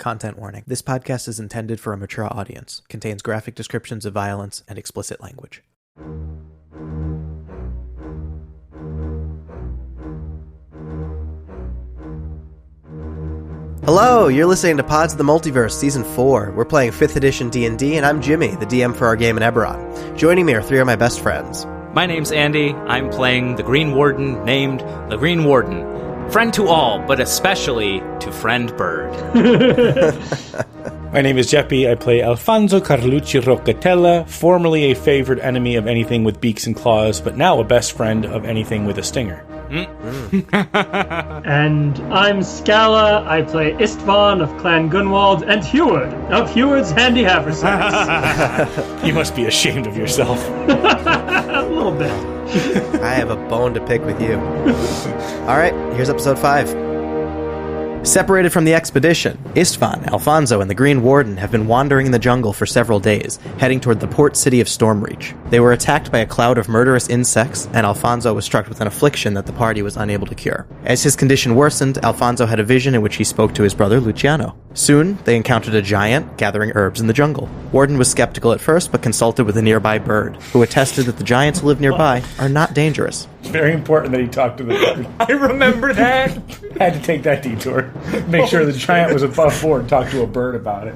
Content warning. This podcast is intended for a mature audience. Contains graphic descriptions of violence and explicit language. Hello, you're listening to Pods of the Multiverse, Season 4. We're playing 5th Edition D&D, and I'm Jimmy, the DM for our game in Eberron. Joining me are three of my best friends. My name's Andy. I'm playing the Green Warden, named the Green Warden. Friend to all, but especially to Friend Bird. My name is Geppi. I play Alfonso Carlucci Roccatella, formerly a favored enemy of anything with beaks and claws, but now a best friend of anything with a stinger. And I'm Scala. I play Istvan of Clan Gunwald and Heward of Heward's Handy Haversacks. You must be ashamed of yourself. A little bit. I have a bone to pick with you. All right, here's episode 5. Separated from the expedition, Istvan, Alfonso, and the Green Warden have been wandering in the jungle for several days, heading toward the port city of Stormreach. They were attacked by a cloud of murderous insects, and Alfonso was struck with an affliction that the party was unable to cure. As his condition worsened, Alfonso had a vision in which he spoke to his brother Luciano. Soon, they encountered a giant gathering herbs in the jungle. Warden was skeptical at first, but consulted with a nearby bird, who attested that the giants who live nearby are not dangerous. It's very important that he talked to the bird. I remember that. Had to take that detour. Make sure the giant was above board and talk to a bird about it.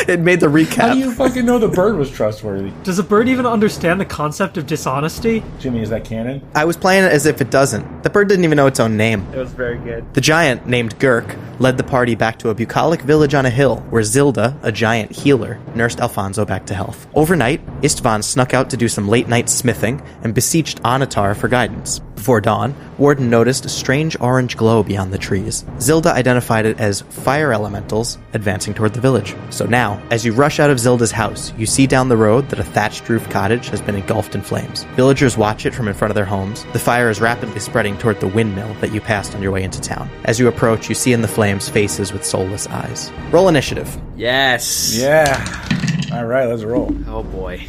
It made the recap. How do you fucking know the bird was trustworthy? Does a bird even understand the concept of dishonesty? Jimmy, is that canon? I was playing it as if it doesn't. The bird didn't even know its own name. It was very good. The giant, named Gurk, led the party back to a bucolic village on a hill, where Zilda, a giant healer, nursed Alfonso back to health. Overnight, Istvan snuck out to do some late-night smithing and beseeched Anatar for guidance. Before dawn, Warden noticed a strange orange glow beyond the trees. Zilda identified it as fire elementals advancing toward the village. So now, as you rush out of Zilda's house, you see down the road that a thatched roof cottage has been engulfed in flames. Villagers watch it from in front of their homes. The fire is rapidly spreading toward the windmill that you passed on your way into town. As you approach, you see in the flames faces with soulless eyes. Roll initiative. Yes. Yeah. All right, let's roll. Oh, boy.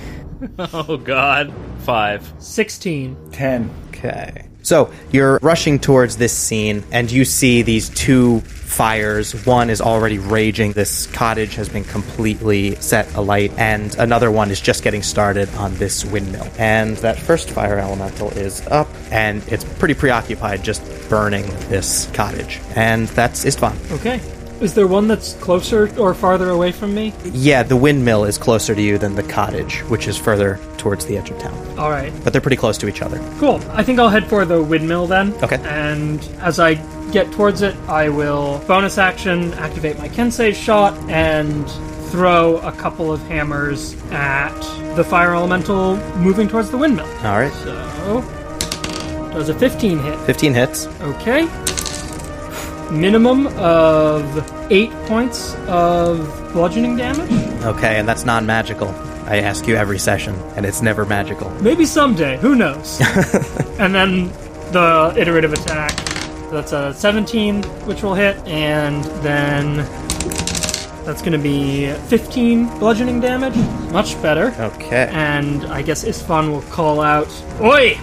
Oh, God. 5. 16. 10. Okay. So, you're rushing towards this scene, and you see these two fires. One is already raging. This cottage has been completely set alight, and another one is just getting started on this windmill. And that first fire elemental is up, and it's pretty preoccupied just burning this cottage. And that's Istvan. Okay. Is there one that's closer or farther away from me? Yeah, the windmill is closer to you than the cottage, which is further towards the edge of town. All right. But they're pretty close to each other. Cool. I think I'll head for the windmill then. Okay. And as I get towards it, I will bonus action, activate my Kensei shot, and throw a couple of hammers at the fire elemental moving towards the windmill. All right. So, does a 15 hit? 15 hits. Okay. Minimum of 8 points of bludgeoning damage. Okay, and that's non-magical. I ask you every session, and it's never magical. Maybe someday. Who knows? And then the iterative attack. That's a 17, which will hit, and then that's going to be 15 bludgeoning damage. Much better. Okay. And I guess Istvan will call out, "Oi!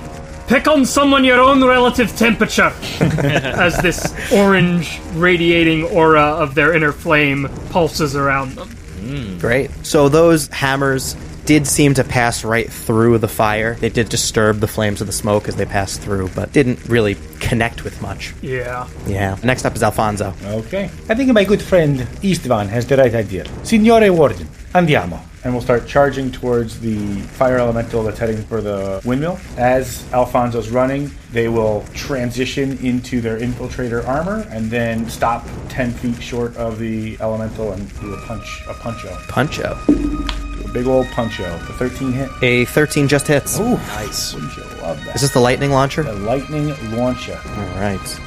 Pick on someone your own relative temperature," as this orange radiating aura of their inner flame pulses around them. Great. So those hammers did seem to pass right through the fire. They did disturb the flames of the smoke as they passed through, but didn't really connect with much. Yeah. Yeah. Next up is Alfonso. Okay. I think my good friend Istvan has the right idea. Signore Warden, andiamo. And we'll start charging towards the fire elemental that's heading for the windmill. As Alfonso's running, they will transition into their infiltrator armor and then stop 10 feet short of the elemental and do a puncho. Puncho. Do a big old puncho. The 13 hit. A 13 just hits. Ooh, nice. Wouldn't you love that? Is this the lightning launcher? The lightning launcher. All right.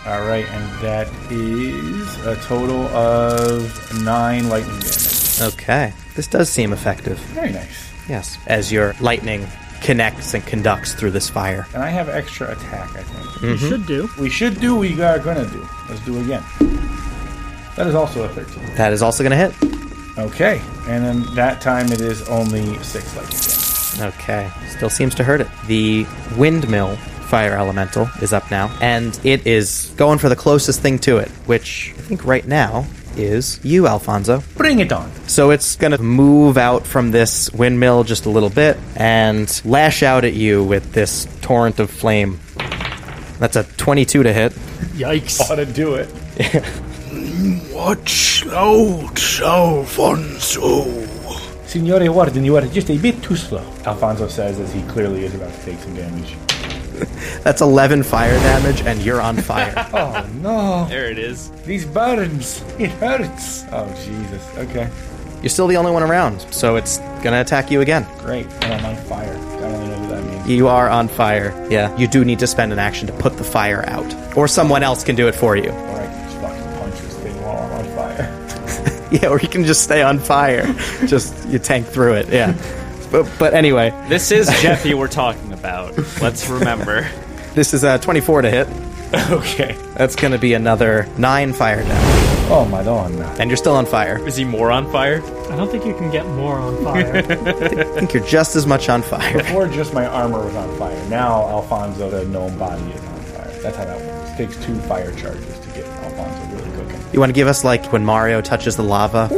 All right, and that is a total of 9 lightning damage. Okay. This does seem effective. Very nice. Yes. As your lightning connects and conducts through this fire. And I have extra attack, I think. You should do. We should do what we are going to do. Let's do it again. That is also a 13. That is also going to hit. Okay. And then that time it is only 6 lightning damage. Okay. Still seems to hurt it. The windmill fire elemental is up now, and it is going for the closest thing to it, which I think right now is you, Alfonso. Bring it on. So it's going to move out from this windmill just a little bit and lash out at you with this torrent of flame. That's a 22 to hit. Yikes. Ought to do it. Watch out, Alfonso. Signore Warden, you are just a bit too slow, Alfonso says as he clearly is about to take some damage. That's 11 fire damage, and you're on fire. Oh, no. There it is. These burns. It hurts. Oh, Jesus. Okay. You're still the only one around, so it's going to attack you again. Great. And I'm on fire. I don't really know what that means. You are on fire. Yeah, you do need to spend an action to put the fire out. Or someone else can do it for you. Or I can just fucking punch this thing while I'm on fire. Yeah, or you can just stay on fire. Just, you tank through it, yeah. But anyway. This is Geppi we're talking about. Let's remember. This is a 24 to hit. Okay. That's going to be another 9 fire damage. Oh, Madonna. And you're still on fire. Is he more on fire? I don't think you can get more on fire. I think you're just as much on fire. Before, just my armor was on fire. Now, Alfonso, the gnome body, is on fire. That's how that works. It takes 2 fire charges to get Alfonso really cooking. You want to give us, like, when Mario touches the lava?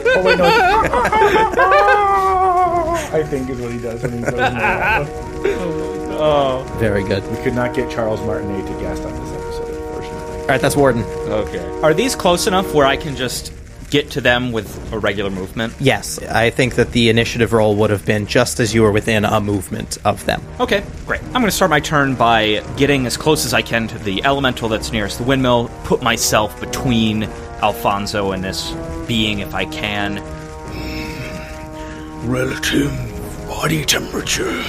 Oh, wait, no. I think is what he does when he goes in the lava. Oh. Very good. We could not get Charles Martinet to guest on this episode, unfortunately. All right, that's Warden. Okay. Are these close enough where I can just get to them with a regular movement? Yes, I think that the initiative roll would have been just as you were within a movement of them. Okay, great. I'm going to start my turn by getting as close as I can to the elemental that's nearest the windmill, put myself between Alfonso and this being if I can. Relative body temperature.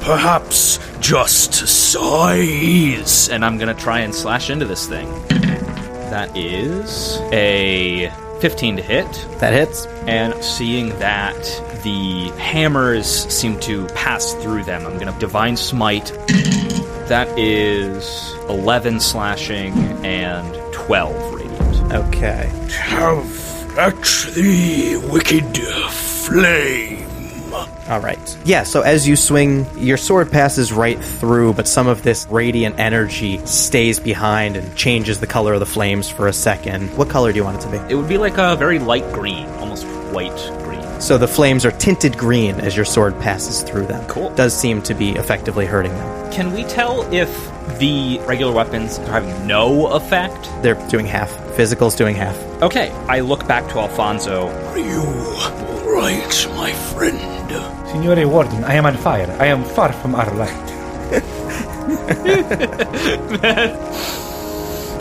Perhaps just size. And I'm going to try and slash into this thing. That is a 15 to hit. That hits. And seeing that the hammers seem to pass through them, I'm going to Divine Smite. That is 11 slashing and 12 radiant. Okay. Have at the wicked flame. All right. Yeah, so as you swing, your sword passes right through, but some of this radiant energy stays behind and changes the color of the flames for a second. What color do you want it to be? It would be like a very light green, almost white green. So the flames are tinted green as your sword passes through them. Cool. Does seem to be effectively hurting them. Can we tell if the regular weapons are having no effect? They're doing half. Physical's doing half. Okay, I look back to Alfonso. Are you all right, my friend? Signore Warden, I am on fire. I am far from our light.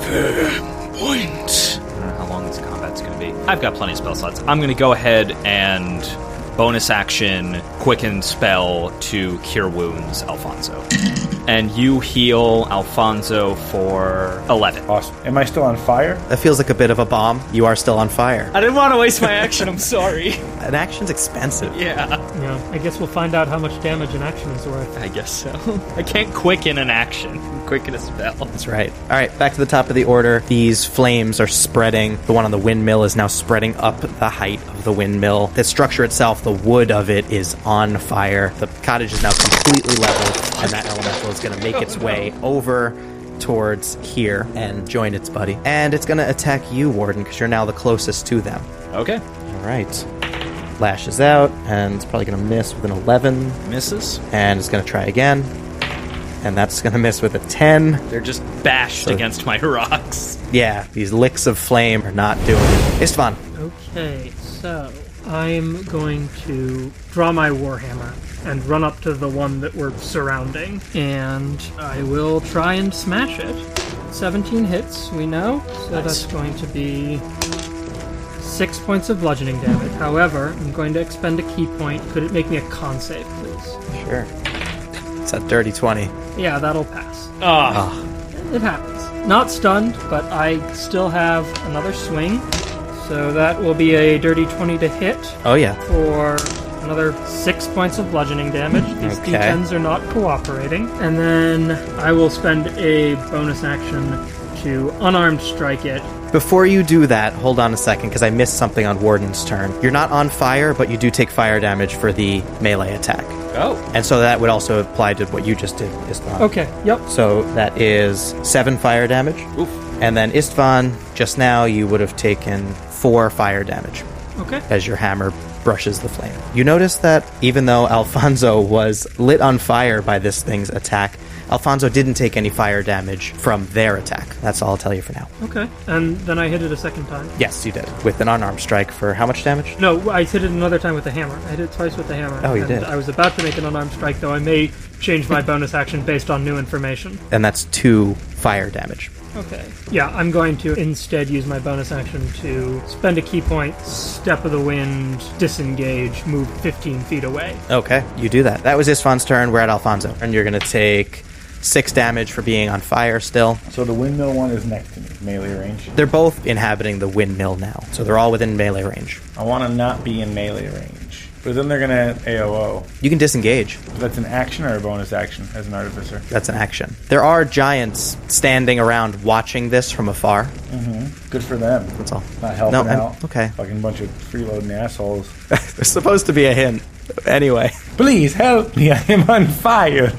Fair point. I don't know how long this combat's going to be. I've got plenty of spell slots. I'm going to go ahead and bonus action quicken spell to cure wounds Alfonso. And you heal Alfonso for 11. Awesome. Am I still on fire? That feels like a bit of a bomb. You are still on fire. I didn't want to waste my action, I'm sorry. An action's expensive. Yeah, Yeah, I guess we'll find out how much damage an action is worth. I guess so. I can't quicken an action. Quicken a spell. That's right. All right, back to the top of the order. These flames are spreading. The one on the windmill is now spreading up the height of the windmill. The structure itself, the wood of it, is on fire. The cottage is now completely leveled, and that elemental is going to make its way over towards here and join its buddy. And it's going to attack you, Warden, because you're now the closest to them. Okay. All right. Lashes out, and it's probably going to miss with an 11. Misses. And it's going to try again. And that's going to miss with a 10. They're just bashed against my rocks. Yeah, these licks of flame are not doing it. Istvan. Okay, so I'm going to draw my Warhammer and run up to the one that we're surrounding, and I will try and smash it. 17 hits, we know, so that's going to be 6 points of bludgeoning damage. However, I'm going to expend a key point. Could it make me a con save, please? Sure. It's a dirty 20. Yeah, that'll pass. Oh. It happens. Not stunned, but I still have another swing. So that will be a dirty 20 to hit. Oh, yeah. For another 6 points of bludgeoning damage. These Okay. D10s are not cooperating. And then I will spend a bonus action to unarmed strike it. Before you do that, hold on a second, because I missed something on Warden's turn. You're not on fire, but you do take fire damage for the melee attack. Oh. And so that would also apply to what you just did, Istvan. Okay, yep. So that is 7 fire damage. Oof. And then Istvan, just now you would have taken 4 fire damage Okay. as your hammer brushes the flame. You notice that even though Alfonso was lit on fire by this thing's attack, Alfonso didn't take any fire damage from their attack. That's all I'll tell you for now. Okay. And then I hit it a second time. Yes, you did. With an unarmed strike for how much damage? No, I hit it another time with the hammer. I hit it twice with the hammer. Oh, you and did. I was about to make an unarmed strike, though I may change my bonus action based on new information. And that's 2 fire damage. Okay. Yeah, I'm going to instead use my bonus action to spend a key point, step of the wind, disengage, move 15 feet away. Okay, you do that. That was Istvan's turn. We're at Alfonso. And you're going to take 6 damage for being on fire still. So the windmill one is next to me, melee range. They're both inhabiting the windmill now, so they're all within melee range. I want to not be in melee range. But then they're going to AOO. You can disengage. That's an action or a bonus action as an artificer? That's an action. There are giants standing around watching this from afar. Mm-hmm. Good for them. That's all. Not helping out. Okay. Fucking bunch of freeloading assholes. There's supposed to be a hint. Anyway. Please help me, I am on fire.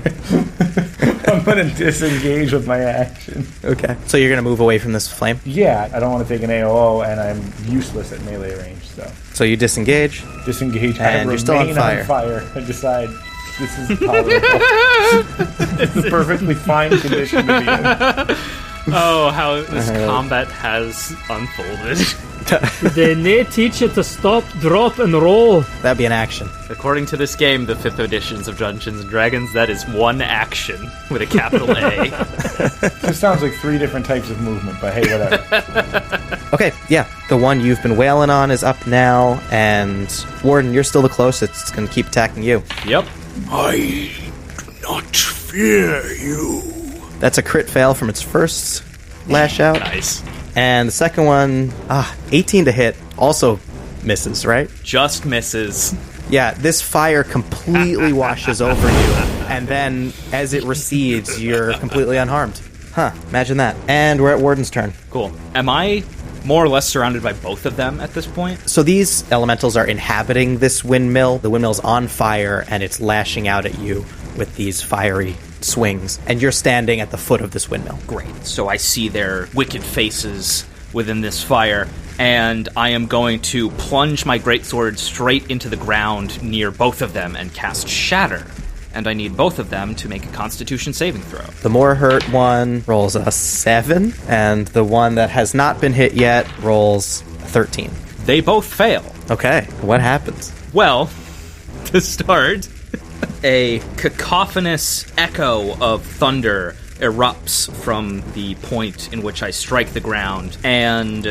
I'm going to disengage with my action. Okay. So you're going to move away from this flame? Yeah, I don't want to take an AOO, and I'm useless at melee range, so. So you disengage. Disengage, And I you're still on remain fire. I decide this is tolerable. It's a perfectly fine condition to be in. Oh, how this combat has unfolded. They may teach you to stop, drop, and roll. That'd be an action. According to this game, the 5th editions of Dungeons & Dragons, that is one action with a capital A. This sounds like 3 different types of movement, but hey, whatever. Okay, yeah. The one you've been wailing on is up now, and Warden, you're still the closest. It's going to keep attacking you. Yep. I do not fear you. That's a crit fail from its first lash out. Nice. And the second one, 18 to hit, also misses, right? Just misses. Yeah, this fire completely washes over you, and then as it recedes, you're completely unharmed. Huh, imagine that. And we're at Warden's turn. Cool. Am I more or less surrounded by both of them at this point? So these elementals are inhabiting this windmill. The windmill's on fire, and it's lashing out at you with these fiery swings, and you're standing at the foot of this windmill. Great. So I see their wicked faces within this fire, and I am going to plunge my greatsword straight into the ground near both of them and cast Shatter. And I need both of them to make a Constitution saving throw. The more hurt one rolls a 7, and the one that has not been hit yet rolls a 13. They both fail. Okay, what happens? Well, to start, a cacophonous echo of thunder erupts from the point in which I strike the ground, and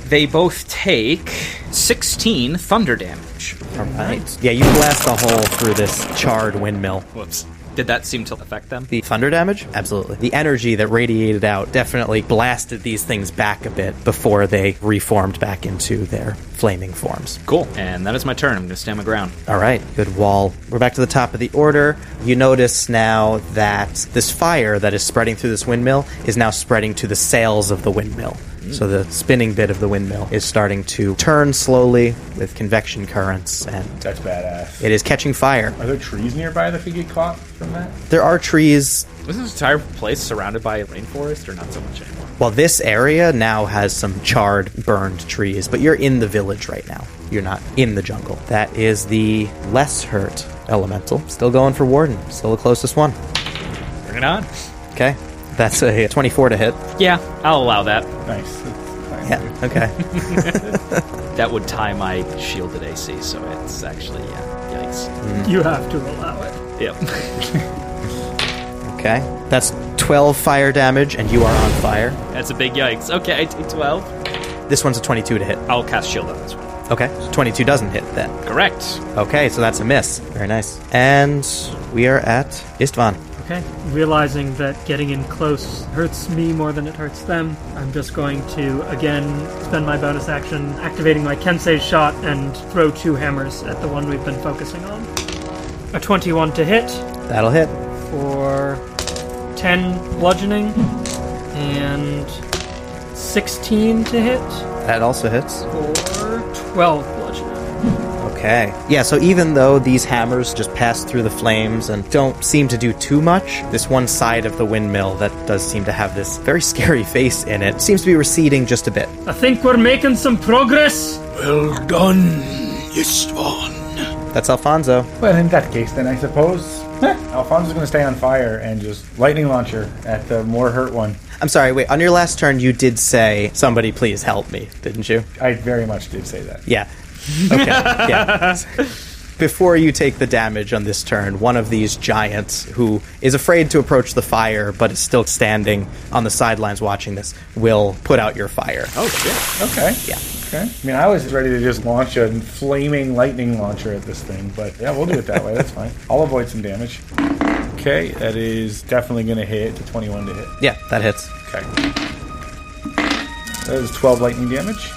they both take 16 thunder damage. All right. Yeah, you blast a hole through this charred windmill. Whoops. Did that seem to affect them? The thunder damage? Absolutely. The energy that radiated out definitely blasted these things back a bit before they reformed back into their flaming forms. Cool. And that is my turn. I'm going to stand my ground. All right, good wall. We're back to the top of the order. You notice now that this fire that is spreading through this windmill is now spreading to the sails of the windmill. So the spinning bit of the windmill is starting to turn slowly with convection currents, and That's badass. it is catching fire. Are there trees nearby that could get caught from that? There are trees. Was this entire place surrounded by rainforest, or not so much anymore? Well, this area now has some charred, burned trees, but you're in the village right now. You're not in the jungle. That is the less hurt elemental. Still going for Warden. Still the closest one. Bring it on. Okay. That's a 24 to hit. Yeah, I'll allow that. Nice. That's fine, Yeah, dude. okay. That would tie my shielded AC, so it's actually, yikes. You have to allow it. Yep. Okay. That's 12 fire damage, and you are on fire. That's a big yikes. Okay, I take 12. This one's a 22 to hit. I'll cast shield on this one. Okay. So 22 doesn't hit then. Correct. Okay, so that's a miss. Very nice. And we are at Istvan. Okay. Realizing that getting in close hurts me more than it hurts them, I'm just going to, again, spend my bonus action activating my Kensei shot and throw 2 hammers at the one we've been focusing on. A 21 to hit That'll hit. for 10 bludgeoning and 16 to hit That also hits. for 12 bludgeoning. Okay. Yeah, so even though these hammers just pass through the flames and don't seem to do too much, this one side of the windmill that does seem to have this very scary face in it seems to be receding just a bit. I think we're making some progress. Well done, Istvan. That's Alfonso. Well, in that case, then I suppose Alfonso's going to stay on fire and just lightning launcher at the more hurt one. I'm sorry, wait, on your last turn you did say, somebody please help me, didn't you? I very much did say that. Yeah. Okay, yeah. Before you take the damage on this turn, one of these giants, who is afraid to approach the fire but is still standing on the sidelines watching this, will put out your fire. Oh, shit. Okay. Yeah. Okay. I mean, I was ready to just launch a flaming lightning launcher at this thing, but yeah, we'll do it that way. That's fine. I'll avoid some damage. Okay, that is definitely going to hit. It's a 21 to hit. Yeah, that hits. Okay. That is 12 lightning damage.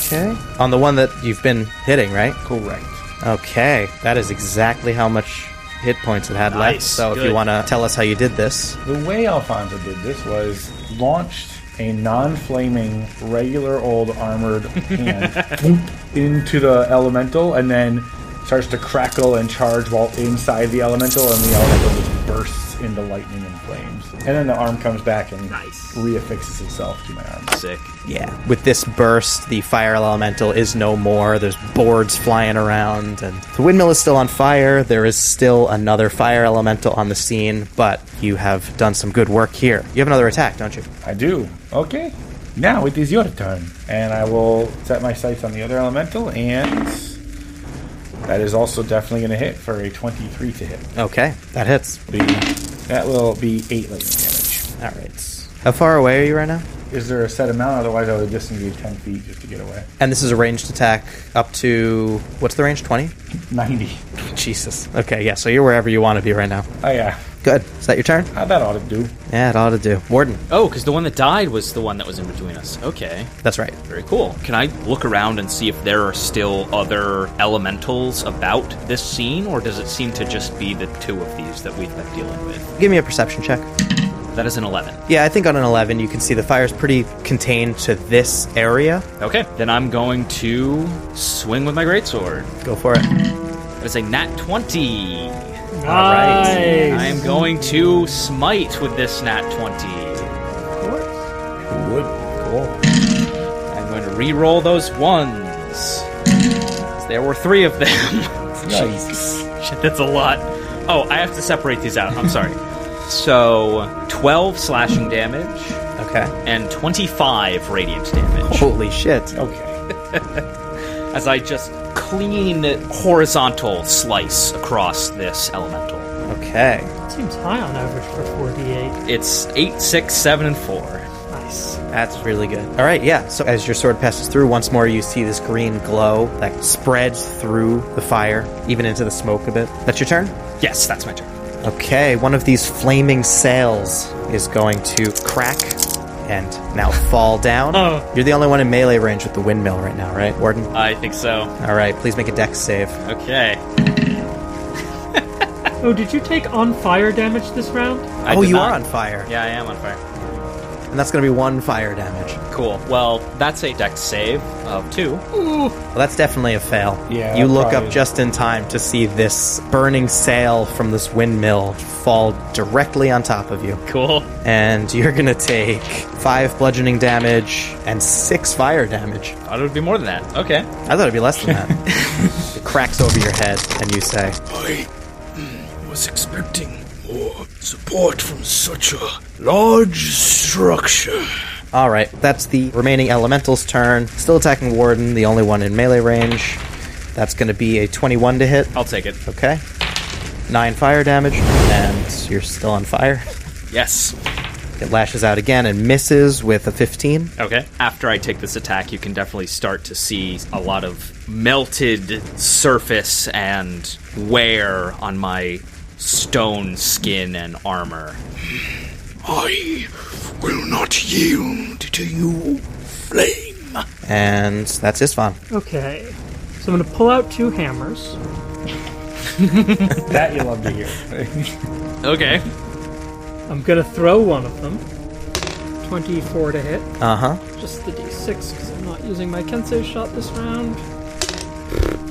Okay. On the one that you've been hitting, right? Correct. Okay. That is exactly how much hit points it had left. Nice. So if Good. you want to tell us how you did this. The way Alfonso did this was launched a non-flaming, regular old armored hand into the elemental, and then starts to crackle and charge while inside the elemental, and the elemental just bursts into lightning and flames. And then the arm comes back and reaffixes itself to my arm. Sick. Yeah. With this burst, the fire elemental is no more. There's boards flying around, and the windmill is still on fire. There is still another fire elemental on the scene, but you have done some good work here. You have another attack, don't you? I do. Okay. Now it is your turn. And I will set my sights on the other elemental, and that is also definitely going to hit for a 23 to hit. Okay, that hits. That will be 8 lightning damage. All right. How far away are you right now? Is there a set amount? Otherwise, I would disengage 10 feet just to get away. And this is a ranged attack up to, what's the range, 20? 90. Jesus. Okay, yeah, so you're wherever you want to be right now. Oh, yeah. Good. Is that your turn? That ought to do. Yeah, it ought to do. Warden. Oh, because the one that died was the one that was in between us. Okay. That's right. Very cool. Can I look around and see if there are still other elementals about this scene, or does it seem to just be the two of these that we've been dealing with? Give me a perception check. That is an 11. Yeah, I think on an 11 you can see the fire's pretty contained to this area. Okay. Then I'm going to swing with my greatsword. Go for it. That is a nat 20. Nice. All right. I am going to smite with this nat 20. Wood. Cool. I'm going to re-roll those ones. There were 3 of them. Nice. Shit, that's a lot. Oh, I have to separate these out. I'm sorry. So, 12 slashing damage Okay. and 25 radiant damage. Holy shit. Okay. As I just clean horizontal slice across this elemental. Okay. Seems high on average for 4d8. It's 8, 6, 7, and 4. Nice. That's really good. All right, yeah. So as your sword passes through, once more you see this green glow that spreads through the fire, even into the smoke a bit. That's your turn? Yes, that's my turn. Okay, one of these flaming sails is going to crack and now fall down. Oh. You're the only one in melee range with the windmill right now, right, Warden? I think so. All right, please make a dex save. Okay. Oh, did you take on fire damage this round? I Oh, did you not. are on fire. Yeah, I am on fire. And that's going to be 1 fire damage. Cool. Well, that's a dex save of 2. Well, that's definitely a fail. Yeah, You look probably. up just in time to see this burning sail from this windmill fall directly on top of you. Cool. And you're going to take 5 bludgeoning damage and 6 fire damage. Thought it would be more than that. Okay. I thought it'd be less than that. It cracks over your head, and you say, I was expecting more support from such a large structure. all right, that's the remaining elemental's turn. Still attacking Warden, the only one in melee range. That's going to be a 21 to hit. I'll take it. Okay. 9 fire damage, and you're still on fire. Yes. It lashes out again and misses with a 15. Okay. After I take this attack, you can definitely start to see a lot of melted surface and wear on my stone skin and armor. I will not yield to you, flame. And that's Istvan. Okay. So I'm going to pull out 2 hammers. That you love to hear. Okay. I'm going to throw one of them. 24 to hit. Uh-huh. Just the d6 because I'm not using my Kensei shot this round.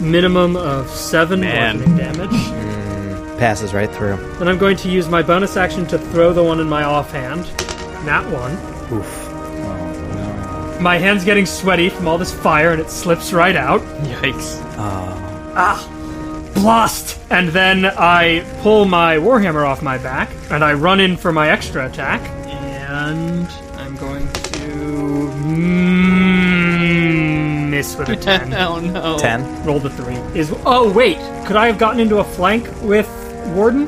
minimum of 7 bludgeoning damage. Passes right through. Then I'm going to use my bonus action to throw the one in my offhand. Nat 1. Oof. My hand's getting sweaty from all this fire, and it slips right out. Yikes. Blast! And then I pull my warhammer off my back, and I run in for my extra attack. And I'm going to miss with a 10. Oh no. 10. Roll the 3. Oh, wait. Could I have gotten into a flank with Warden?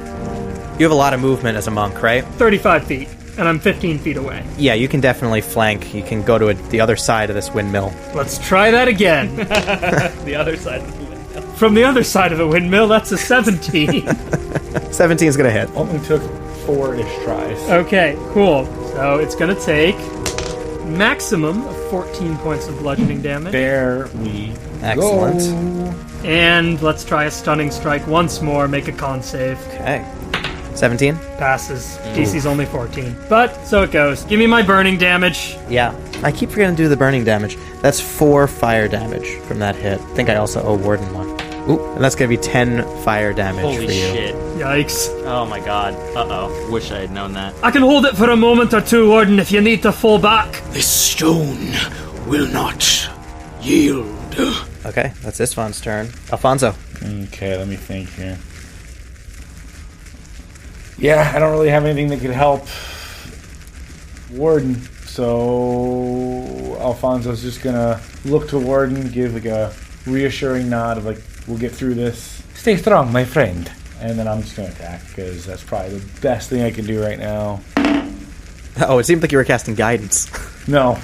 You have a lot of movement as a monk, right? 35 feet, and I'm 15 feet away. Yeah, you can definitely flank. You can go to the other side of this windmill. Let's try that again. The other side of the windmill. From the other side of the windmill, that's a 17. 17 is going to hit. Only took 4-ish tries. Okay, cool. So it's going to take maximum of 14 points of bludgeoning damage. There we Excellent. go. And let's try a stunning strike once more. Make a con save. Okay. 17? Passes. DC's only 14. But, so it goes. Give me my burning damage. Yeah. I keep forgetting to do the burning damage. That's 4 fire damage from that hit. I think I also owe Warden one. Ooh, and that's going to be 10 fire damage Holy for you. shit. Yikes. Oh my god. Uh-oh. Wish I had known that. I can hold it for a moment or two, Warden, if you need to fall back. This stone will not yield. Okay, that's Istvan's turn. Alfonso. Okay, let me think here. Yeah, I don't really have anything that could help Warden, so Alfonso's just gonna look to Warden, give like a reassuring nod of like, we'll get through this. Stay strong, my friend. And then I'm just gonna attack, because that's probably the best thing I can do right now. Oh, it seemed like you were casting guidance. No.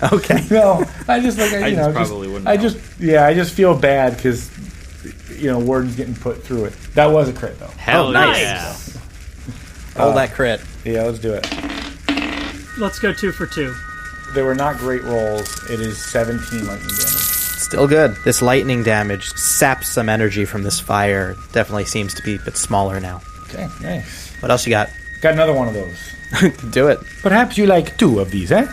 Okay. No, I just like, I you know, probably wouldn't I know. just feel bad, because, you know, Warden's getting put through it. That was a crit, though. Hell nice. yeah. Roll that crit. Yeah, let's do it. Let's go 2 for 2. They were not great rolls. It is 17 lightning damage. Still good. This lightning damage saps some energy from this fire. Definitely seems to be a bit smaller now. Okay, nice. What else you got? Got another one of those. Do it. Perhaps you like 2 of these, eh?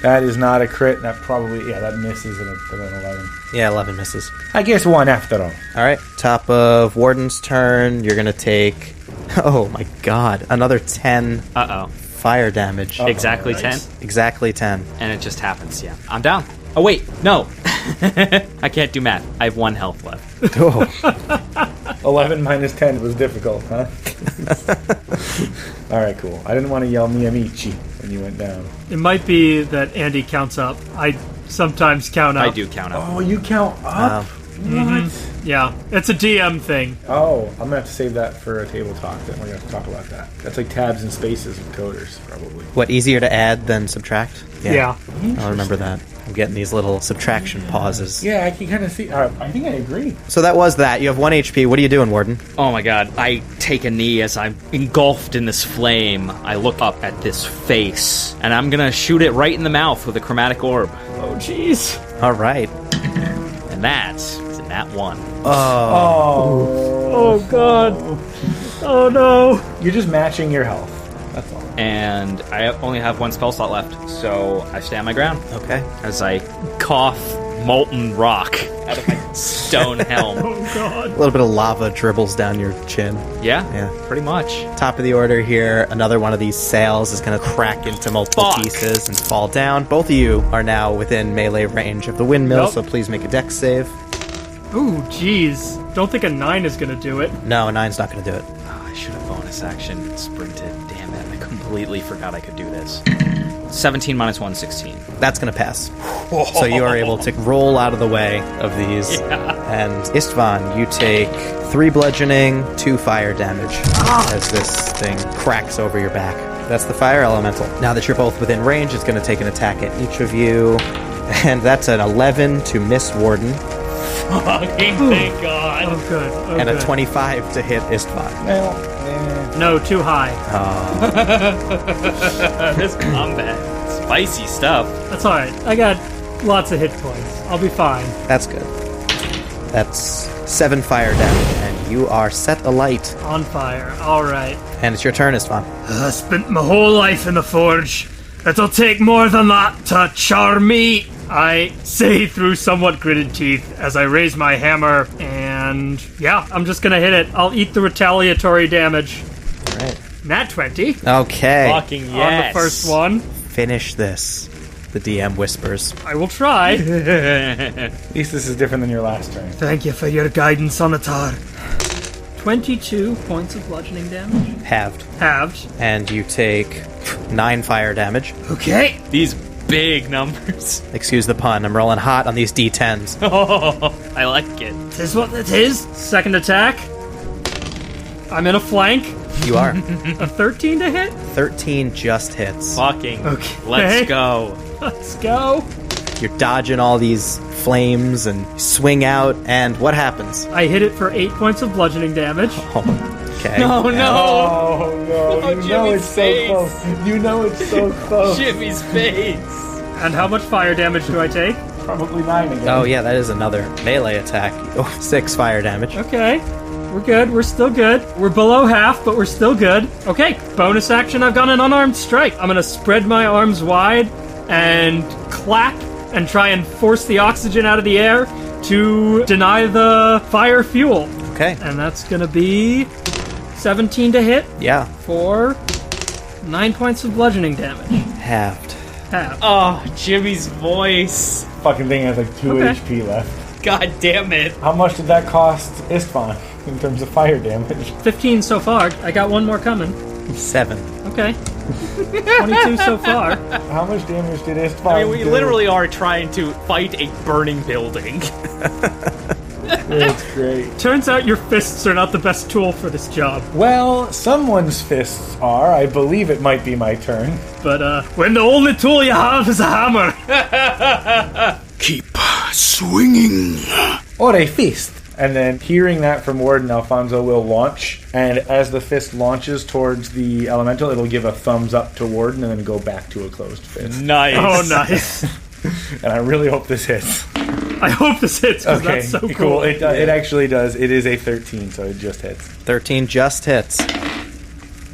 That is not a crit. That probably, that misses at an 11. Yeah, 11 misses. I guess 1 after all. All right. Top of Warden's turn. You're going to take... Oh, my God. Another 10 Uh-oh. fire damage. Exactly nice. 10? Exactly 10. And it just happens, yeah. I'm down. Oh, wait. No. I can't do math. I have 1 health left. Oh. 11 minus 10 was difficult, huh? All right, cool. I didn't want to yell Miyamichi when you went down. It might be that Andy counts up. I sometimes count up. I do count up. Oh, you count up? What? Yeah, it's a DM thing. Oh, I'm going to have to save that for a table talk. Then we're going to have to talk about that. That's like tabs and spaces with coders, probably. What, easier to add than subtract? Yeah. I'll remember that. I'm getting these little subtraction pauses. Yeah, I can kind of see. I think I agree. So that was that. You have 1 HP. What are you doing, Warden? Oh my god. I take a knee as I'm engulfed in this flame. I look up at this face, and I'm gonna shoot it right in the mouth with a chromatic orb. Oh, jeez. All right. And that is a nat 1. Oh, God. Oh, no. You're just matching your health. That's all. And I only have 1 spell slot left, so I stand my ground Okay. as I cough molten rock out of my stone helm. Oh, God. A little bit of lava dribbles down your chin. Yeah, Yeah. pretty much. Top of the order here, another one of these sails is going to crack into multiple Fuck. pieces and fall down. Both of you are now within melee range of the windmill, Nope. so please make a dex save. Ooh, jeez. Don't think a 9 is going to do it. No, 9's not going to do it. Oh, I should have bonus action sprinted. Damn it, I completely forgot I could do this. 17 minus 1, 16. That's going to pass. So you are able to roll out of the way of these. And Istvan, you take 3 bludgeoning, 2 fire damage as this thing cracks over your back. That's the fire elemental. Now that you're both within range, it's going to take an attack at each of you. And that's an 11 to miss Warden. Fucking thank God. Oh, good. Oh, And good. a 25 to hit Istvan. Well, No, too high. This combat. Spicy stuff. That's alright. I got lots of hit points. I'll be fine. That's good. That's 7 fire damage, and you are set alight. On fire. Alright. And it's your turn, Istvan. I spent my whole life in the forge. It'll take more than that to char me. I say through somewhat gritted teeth as I raise my hammer, and yeah, I'm just gonna hit it. I'll eat the retaliatory damage. All right. Nat 20 Okay. Fucking on yes. the first one. Finish this. The DM whispers. I will try. At least this is different than your last turn. Thank you for your guidance, Onatar. 22 points of bludgeoning damage. Halved. Halved. And you take 9 fire damage. Okay. These big numbers. Excuse the pun. I'm rolling hot on these D10s. Oh, I like it. Tis what it is. Second attack. I'm in a flank. You are. A 13 to hit. 13 just hits. Fucking. Okay. Let's go. Let's go. You're dodging all these flames and swing out, and what happens? I hit it for 8 points of bludgeoning damage. Oh, okay. No, no. Oh, no. Oh, You know Jimmy's it's face. so close. You know it's so close. Jimmy's face. And how much fire damage do I take? Probably 9 again. Oh, yeah, that is another melee attack. Oh, 6 fire damage. Okay. We're good. We're still good. We're below half, but we're still good. Okay. Bonus action. I've got an unarmed strike. I'm going to spread my arms wide and clap and try and force the oxygen out of the air to deny the fire fuel. Okay. And that's going to be 17 to hit Yeah. for 9 points of bludgeoning damage. Halved. Half. Oh, Jimmy's voice. Fucking thing has like 2 Okay. HP left. God damn it. How much did that cost Istvan in terms of fire damage? 15 so far. I got one more coming. 7. Okay. 22 so far. How much damage did Istvan I mean, we do? literally are trying to fight a burning building. It's great. Turns out your fists are not the best tool for this job. Well, someone's fists are. I believe it might be my turn. But, when the only tool you have is a hammer. Keep swinging. Or a fist. And then hearing that from Warden, Alfonso will launch. And as the fist launches towards the elemental, it'll give a thumbs up to Warden and then go back to a closed fist. Nice. Oh, nice. And I really hope this hits. I hope this hits, because Okay, that's so cool. It actually does. It is a 13, so it just hits. 13 just hits.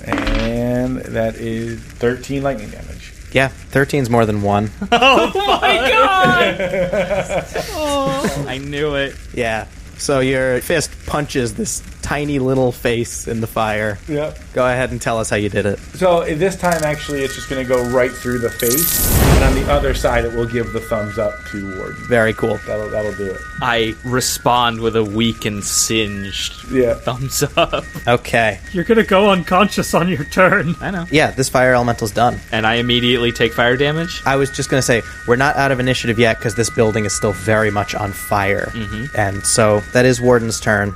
And that is 13 lightning damage. Yeah, 13's more than 1. Oh my god! Oh, I knew it. Yeah. So your fist punches this tiny little face in the fire. Yep. Go ahead and tell us how you did it. So this time, actually, it's just going to go right through the face. And on the other side, it will give the thumbs up to Warden. Very cool. That'll do it. I respond with a weak and singed Yeah. thumbs up. Okay. You're gonna go unconscious on your turn. I know. Yeah, this fire elemental's done. And I immediately take fire damage. I was just going to say, we're not out of initiative yet because this building is still very much on fire. And so that is Warden's turn.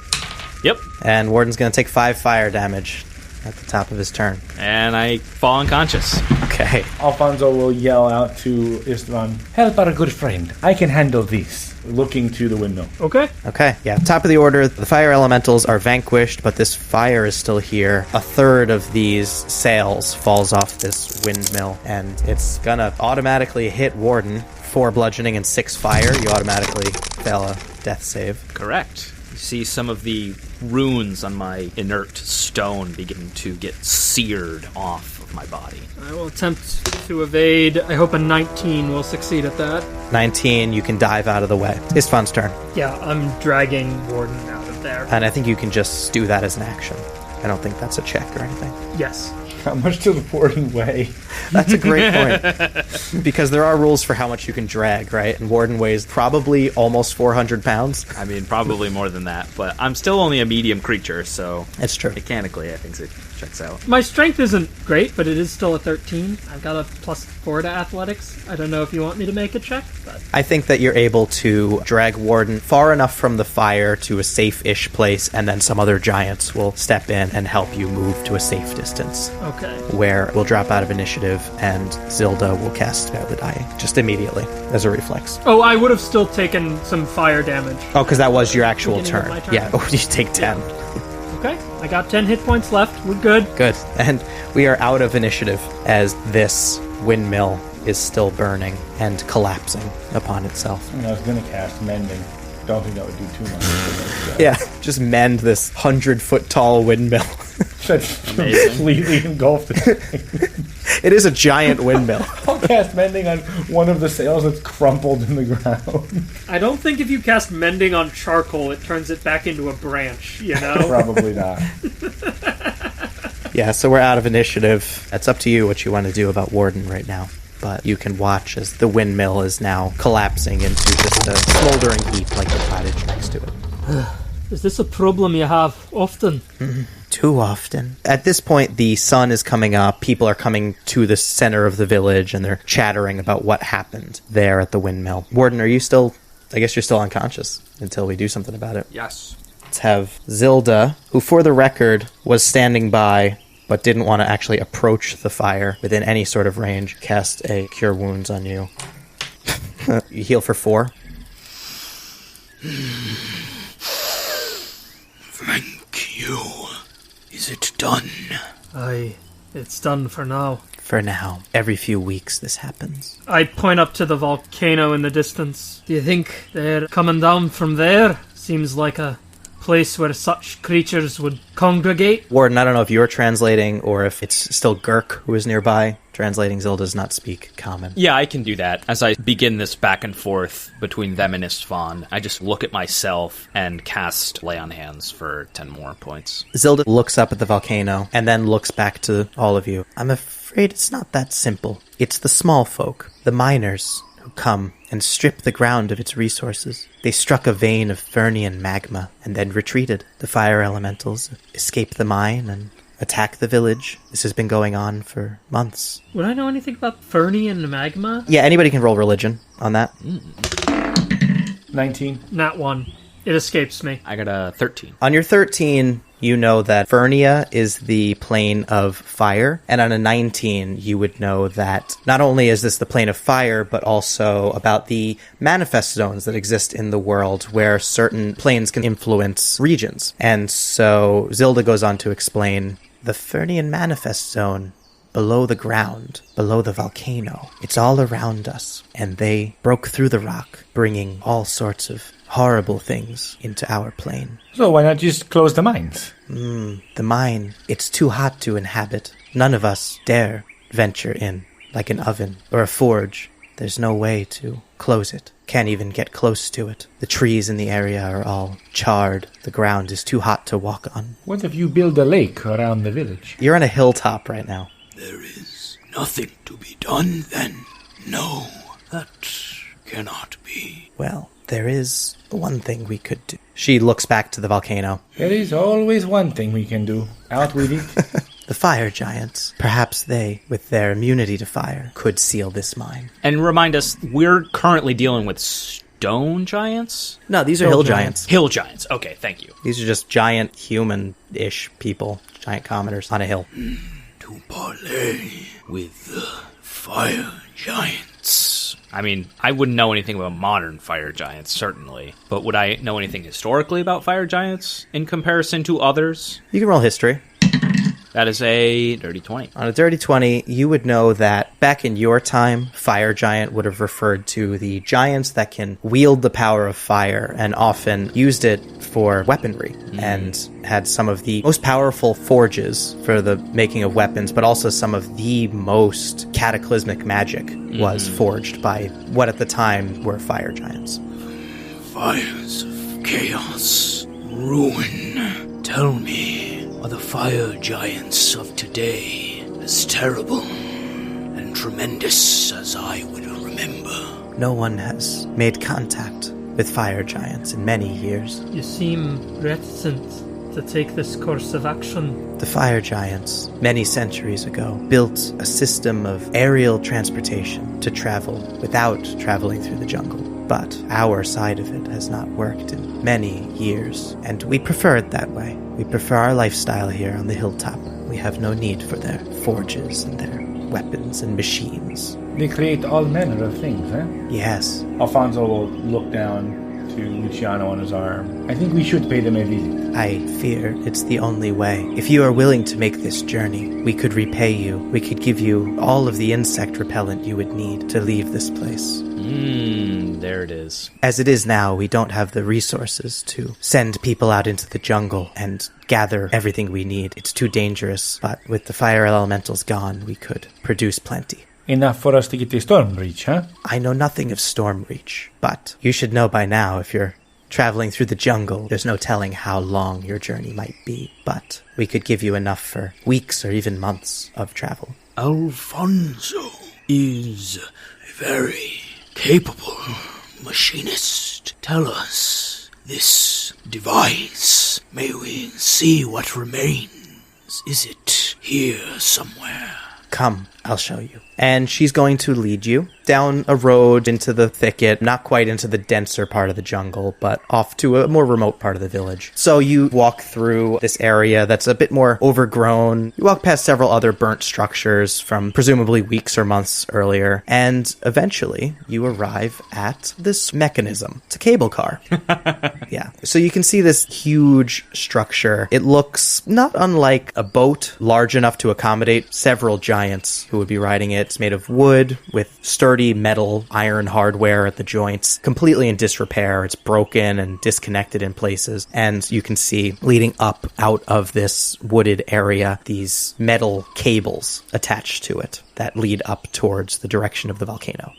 Yep. And Warden's going to take 5 fire damage at the top of his turn. And I fall unconscious. Okay. Alfonso will yell out to Istvan, "Help our good friend. I can handle this." Looking to the windmill. Okay. Okay, yeah. Top of the order, the fire elementals are vanquished, but this fire is still here. A third of these sails falls off this windmill, and it's gonna automatically hit Warden. 4 bludgeoning and 6 fire. You automatically fail a death save. Correct. You see some of the runes on my inert stone begin to get seared off of my body. I will attempt to evade. I hope a 19 will succeed at that. 19, you can dive out of the way. Istvan's turn. Yeah, I'm dragging Warden out of there. And I think you can just do that as an action. I don't think that's a check or anything. Yes. How much does Warden weigh? That's a great point. Because there are rules for how much you can drag, right? And Warden weighs probably almost 400 pounds. I mean, probably more than that, but I'm still only a medium creature, so It's true. mechanically I think it checks out. My strength isn't great, but it is still a 13. I've got a +4 to athletics. I don't know if you want me to make a check, but I think that you're able to drag Warden far enough from the fire to a safe-ish place, and then some other giants will step in and help you move to a safe distance, okay. where we'll drop out of initiative, and Zilda will cast Spare the Dying, just immediately, as a reflex. Oh, I would have still taken some fire damage. Oh, because that was your actual Beginning of turn. my turn. Yeah, you take 10. Okay, I got 10 hit points left. We're good. Good. And we are out of initiative as this windmill is still burning and collapsing upon itself. I was going to cast Mending. Don't think that would do too much. Yeah, just mend this 100-foot tall windmill. That's completely engulfed it. It is a giant windmill. I'll cast Mending on one of the sails that's crumpled in the ground. I don't think if you cast Mending on charcoal, it turns it back into a branch, you know? Probably not. Yeah, so we're out of initiative. It's up to you what you want to do about Warden right now. But you can watch as the windmill is now collapsing into just a smoldering heap like the cottage next to it. Is this a problem you have often? Too often. At this point, the sun is coming up. People are coming to the center of the village, and they're chattering about what happened there at the windmill. Warden, are you still... I guess you're still unconscious until we do something about it. Yes. Let's have Zilda, who, for the record, was standing by but didn't want to actually approach the fire within any sort of range, cast a Cure Wounds on you. You heal for 4. Thank you. Is it done? Aye, it's done for now. For now. Every few weeks this happens. I point up to the volcano in the distance. Do you think they're coming down from there? Seems like a place where such creatures would congregate. Warden, I don't know if you're translating or if it's still Gurk who is nearby. Translating, Zilda does not speak Common. Yeah, I can do that. As I begin this back and forth between them and Istvan, I just look at myself and cast Lay on Hands for 10 more points. Zilda looks up at the volcano and then looks back to all of you. I'm afraid it's not that simple. It's the small folk, the miners, who come and strip the ground of its resources. They struck a vein of Fernian magma and then retreated. The fire elementals escape the mine and attack the village. This has been going on for months. Would I know anything about Fernian magma? Yeah, anybody can roll religion on that. 19. Nat 1. It escapes me. I got a 13. On your 13, you know that Fernia is the plane of fire, and on a 19, you would know that not only is this the plane of fire, but also about the manifest zones that exist in the world where certain planes can influence regions. And so Zilda goes on to explain the Fernian manifest zone below the ground, below the volcano. It's all around us, and they broke through the rock, bringing all sorts of horrible things into our plane. So why not just close the mines? The mine, it's too hot to inhabit. None of us dare venture in, like an oven or a forge. There's no way to close it. Can't even get close to it. The trees in the area are all charred. The ground is too hot to walk on. What if you build a lake around the village? You're on a hilltop right now. There is nothing to be done then. No, that cannot be. Well, there is one thing we could do. She looks back to the volcano. There is always one thing we can do. Out with it. The fire giants. Perhaps they, with their immunity to fire, could seal this mine. And remind us, we're currently dealing with stone giants? No, these are hill giants. Hill giants. Okay, thank you. These are just giant human-ish people. Giant commoners on a hill. To parley with the fire giants. I mean, I wouldn't know anything about modern fire giants, certainly. But would I know anything historically about fire giants in comparison to others? You can roll history. That is a dirty 20. On a dirty 20, you would know that back in your time, fire giant would have referred to the giants that can wield the power of fire and often used it for weaponry and had some of the most powerful forges for the making of weapons, but also some of the most cataclysmic magic was forged by what at the time were fire giants. Fires of chaos, ruin. Tell me, are the fire giants of today as terrible and tremendous as I would remember? No one has made contact with fire giants in many years. You seem reticent to take this course of action. The fire giants, many centuries ago, built a system of aerial transportation to travel without traveling through the jungle. But our side of it has not worked in many years, and we prefer it that way. We prefer our lifestyle here on the hilltop. We have no need for their forges and their weapons and machines. They create all manner of things, huh? Yes. Alfonso will look down to Luciano on his arm. I think we should pay them a visit. I fear it's the only way. If you are willing to make this journey, we could repay you. We could give you all of the insect repellent you would need to leave this place. There it is. As it is now, we don't have the resources to send people out into the jungle and gather everything we need. It's too dangerous, but with the fire elementals gone, we could produce plenty. Enough for us to get the storm reach, huh? I know nothing of storm reach, but you should know by now if you're traveling through the jungle, there's no telling how long your journey might be, but we could give you enough for weeks or even months of travel. Alfonso is a very capable machinist. Tell us this device. May we see what remains. Is it here somewhere? Come, I'll show you. And she's going to lead you down a road into the thicket, not quite into the denser part of the jungle, but off to a more remote part of the village. So you walk through this area that's a bit more overgrown. You walk past several other burnt structures from presumably weeks or months earlier, and eventually you arrive at this mechanism. It's a cable car. Yeah. So you can see this huge structure. It looks not unlike a boat large enough to accommodate several giants who would be riding it. It's made of wood with sturdy metal iron hardware at the joints, completely in disrepair. It's broken and disconnected in places. And you can see leading up out of this wooded area, these metal cables attached to it that lead up towards the direction of the volcano.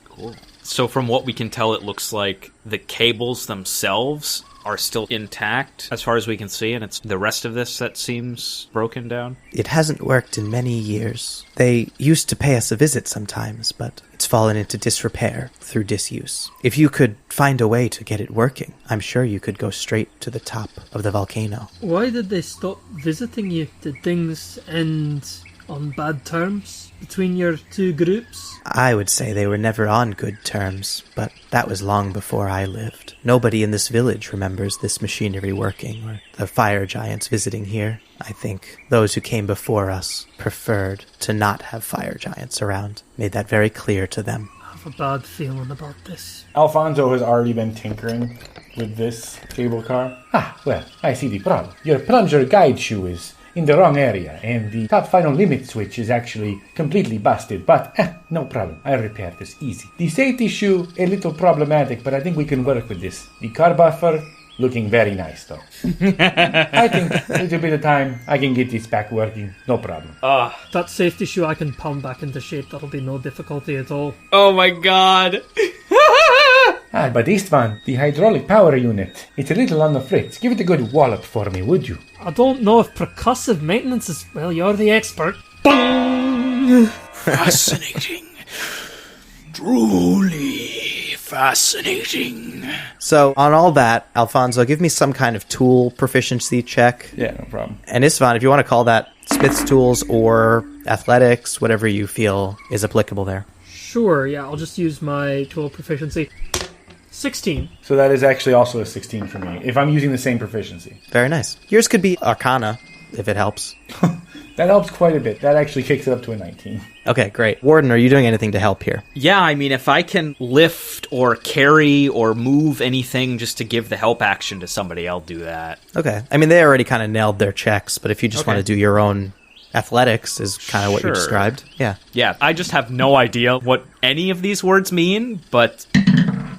Cool. So from what we can tell, it looks like the cables themselves are still intact as far as we can see, and it's the rest of this that seems broken down. It hasn't worked in many years. They used to pay us a visit sometimes, but it's fallen into disrepair through disuse. If you could find a way to get it working, I'm sure you could go straight to the top of the volcano. Why did they stop visiting you? Did things end on bad terms between your two groups? I would say they were never on good terms, but that was long before I lived. Nobody in this village remembers this machinery working or the fire giants visiting here. I think those who came before us preferred to not have fire giants around, made that very clear to them. I have a bad feeling about this. Alfonso has already been tinkering with this cable car. Ah, well, I see the problem. Your plunger guide shoe is in the wrong area, and the top final limit switch is actually completely busted, but no problem. I'll repair this easy. The safety shoe, a little problematic, but I think we can work with this. The car buffer, looking very nice, though. I think a little bit of time, I can get this back working, no problem. That safety shoe I can pound back into shape. That'll be no difficulty at all. Oh my god! But Istvan, the hydraulic power unit, it's a little on the fritz. Give it a good wallop for me, would you? I don't know if percussive maintenance is... Well, you're the expert. Bong! Fascinating. Truly fascinating. So, on all that, Alfonso, give me some kind of tool proficiency check. Yeah, no problem. And Istvan, if you want to call that Smith's tools or athletics, whatever you feel is applicable there. Sure, yeah, I'll just use my tool proficiency. 16. So that is actually also a 16 for me, if I'm using the same proficiency. Very nice. Yours could be Arcana, if it helps. That helps quite a bit. That actually kicks it up to a 19. Okay, great. Warden, are you doing anything to help here? Yeah, I mean, if I can lift or carry or move anything just to give the help action to somebody, I'll do that. Okay. I mean, they already kind of nailed their checks, but if you just want to do your own athletics is kind of what you described. Yeah. Yeah, I just have no idea what any of these words mean, but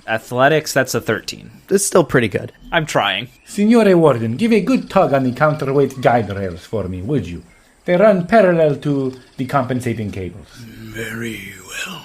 athletics, that's a 13. It's still pretty good. I'm trying. Signore Warden, give a good tug on the counterweight guide rails for me, would you? They run parallel to the compensating cables. Very well.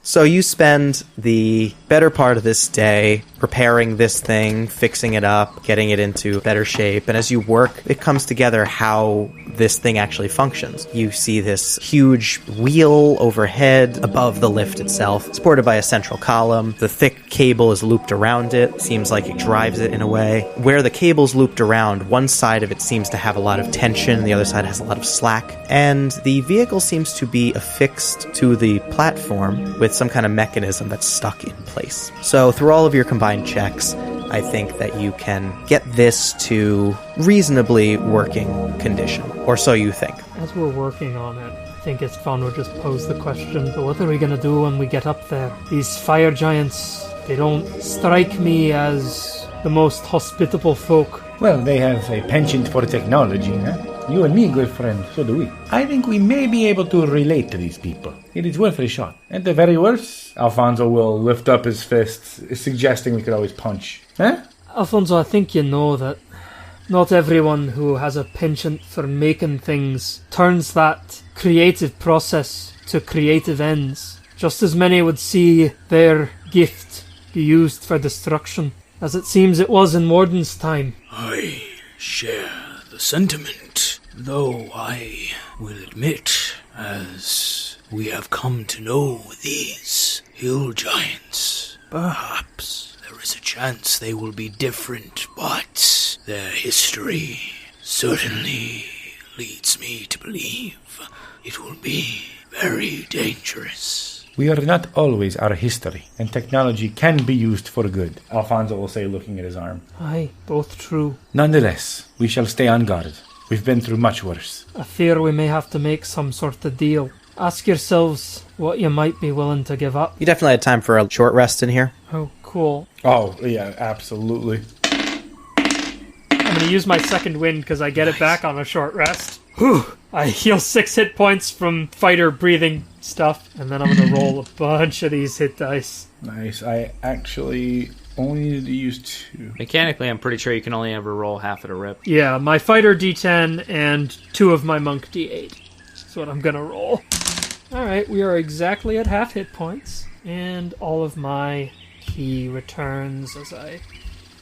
So you spend the better part of this day preparing this thing, fixing it up, getting it into better shape, and as you work, it comes together how this thing actually functions. You see this huge wheel overhead above the lift itself, supported by a central column. The thick cable is looped around it. Seems like it drives it in a way. Where the cable's looped around, one side of it seems to have a lot of tension, the other side has a lot of slack, and the vehicle seems to be affixed to the platform with some kind of mechanism that's stuck in place. So through all of your combined checks, I think that you can get this to reasonably working condition, or so you think. As we're working on it, I think Istvan would just pose the question, so what are we going to do when we get up there? These fire giants, They don't strike me as the most hospitable folk. Well, they have a penchant for technology, huh? You and me, good friend, so do we. I think we may be able to relate to these people. It is worth a shot. At the very worst, Alfonso will lift up his fists, suggesting we could always punch. Huh? Alfonso, I think you know that not everyone who has a penchant for making things turns that creative process to creative ends. Just as many would see their gift be used for destruction, as it seems it was in Warden's time. I share the sentiment, though I will admit, as we have come to know these hill giants, perhaps there is a chance they will be different, but their history certainly leads me to believe it will be very dangerous. We are not always our history, and technology can be used for good, Alfonso will say, looking at his arm. Aye, both true. Nonetheless, we shall stay on guard. We've been through much worse. I fear we may have to make some sort of deal. Ask yourselves what you might be willing to give up. You definitely had time for a short rest in here. Oh, cool. Oh, yeah, absolutely. I'm going to use my second wind because I get it back on a short rest. Whew. I heal 6 hit points from fighter breathing stuff, and then I'm going to roll a bunch of these hit dice. Nice. I actually only needed to use 2. Mechanically, I'm pretty sure you can only ever roll half at a rip. Yeah, my fighter d10 and 2 of my monk d8. That's what I'm going to roll. Alright, we are exactly at half hit points, and all of my ki returns as I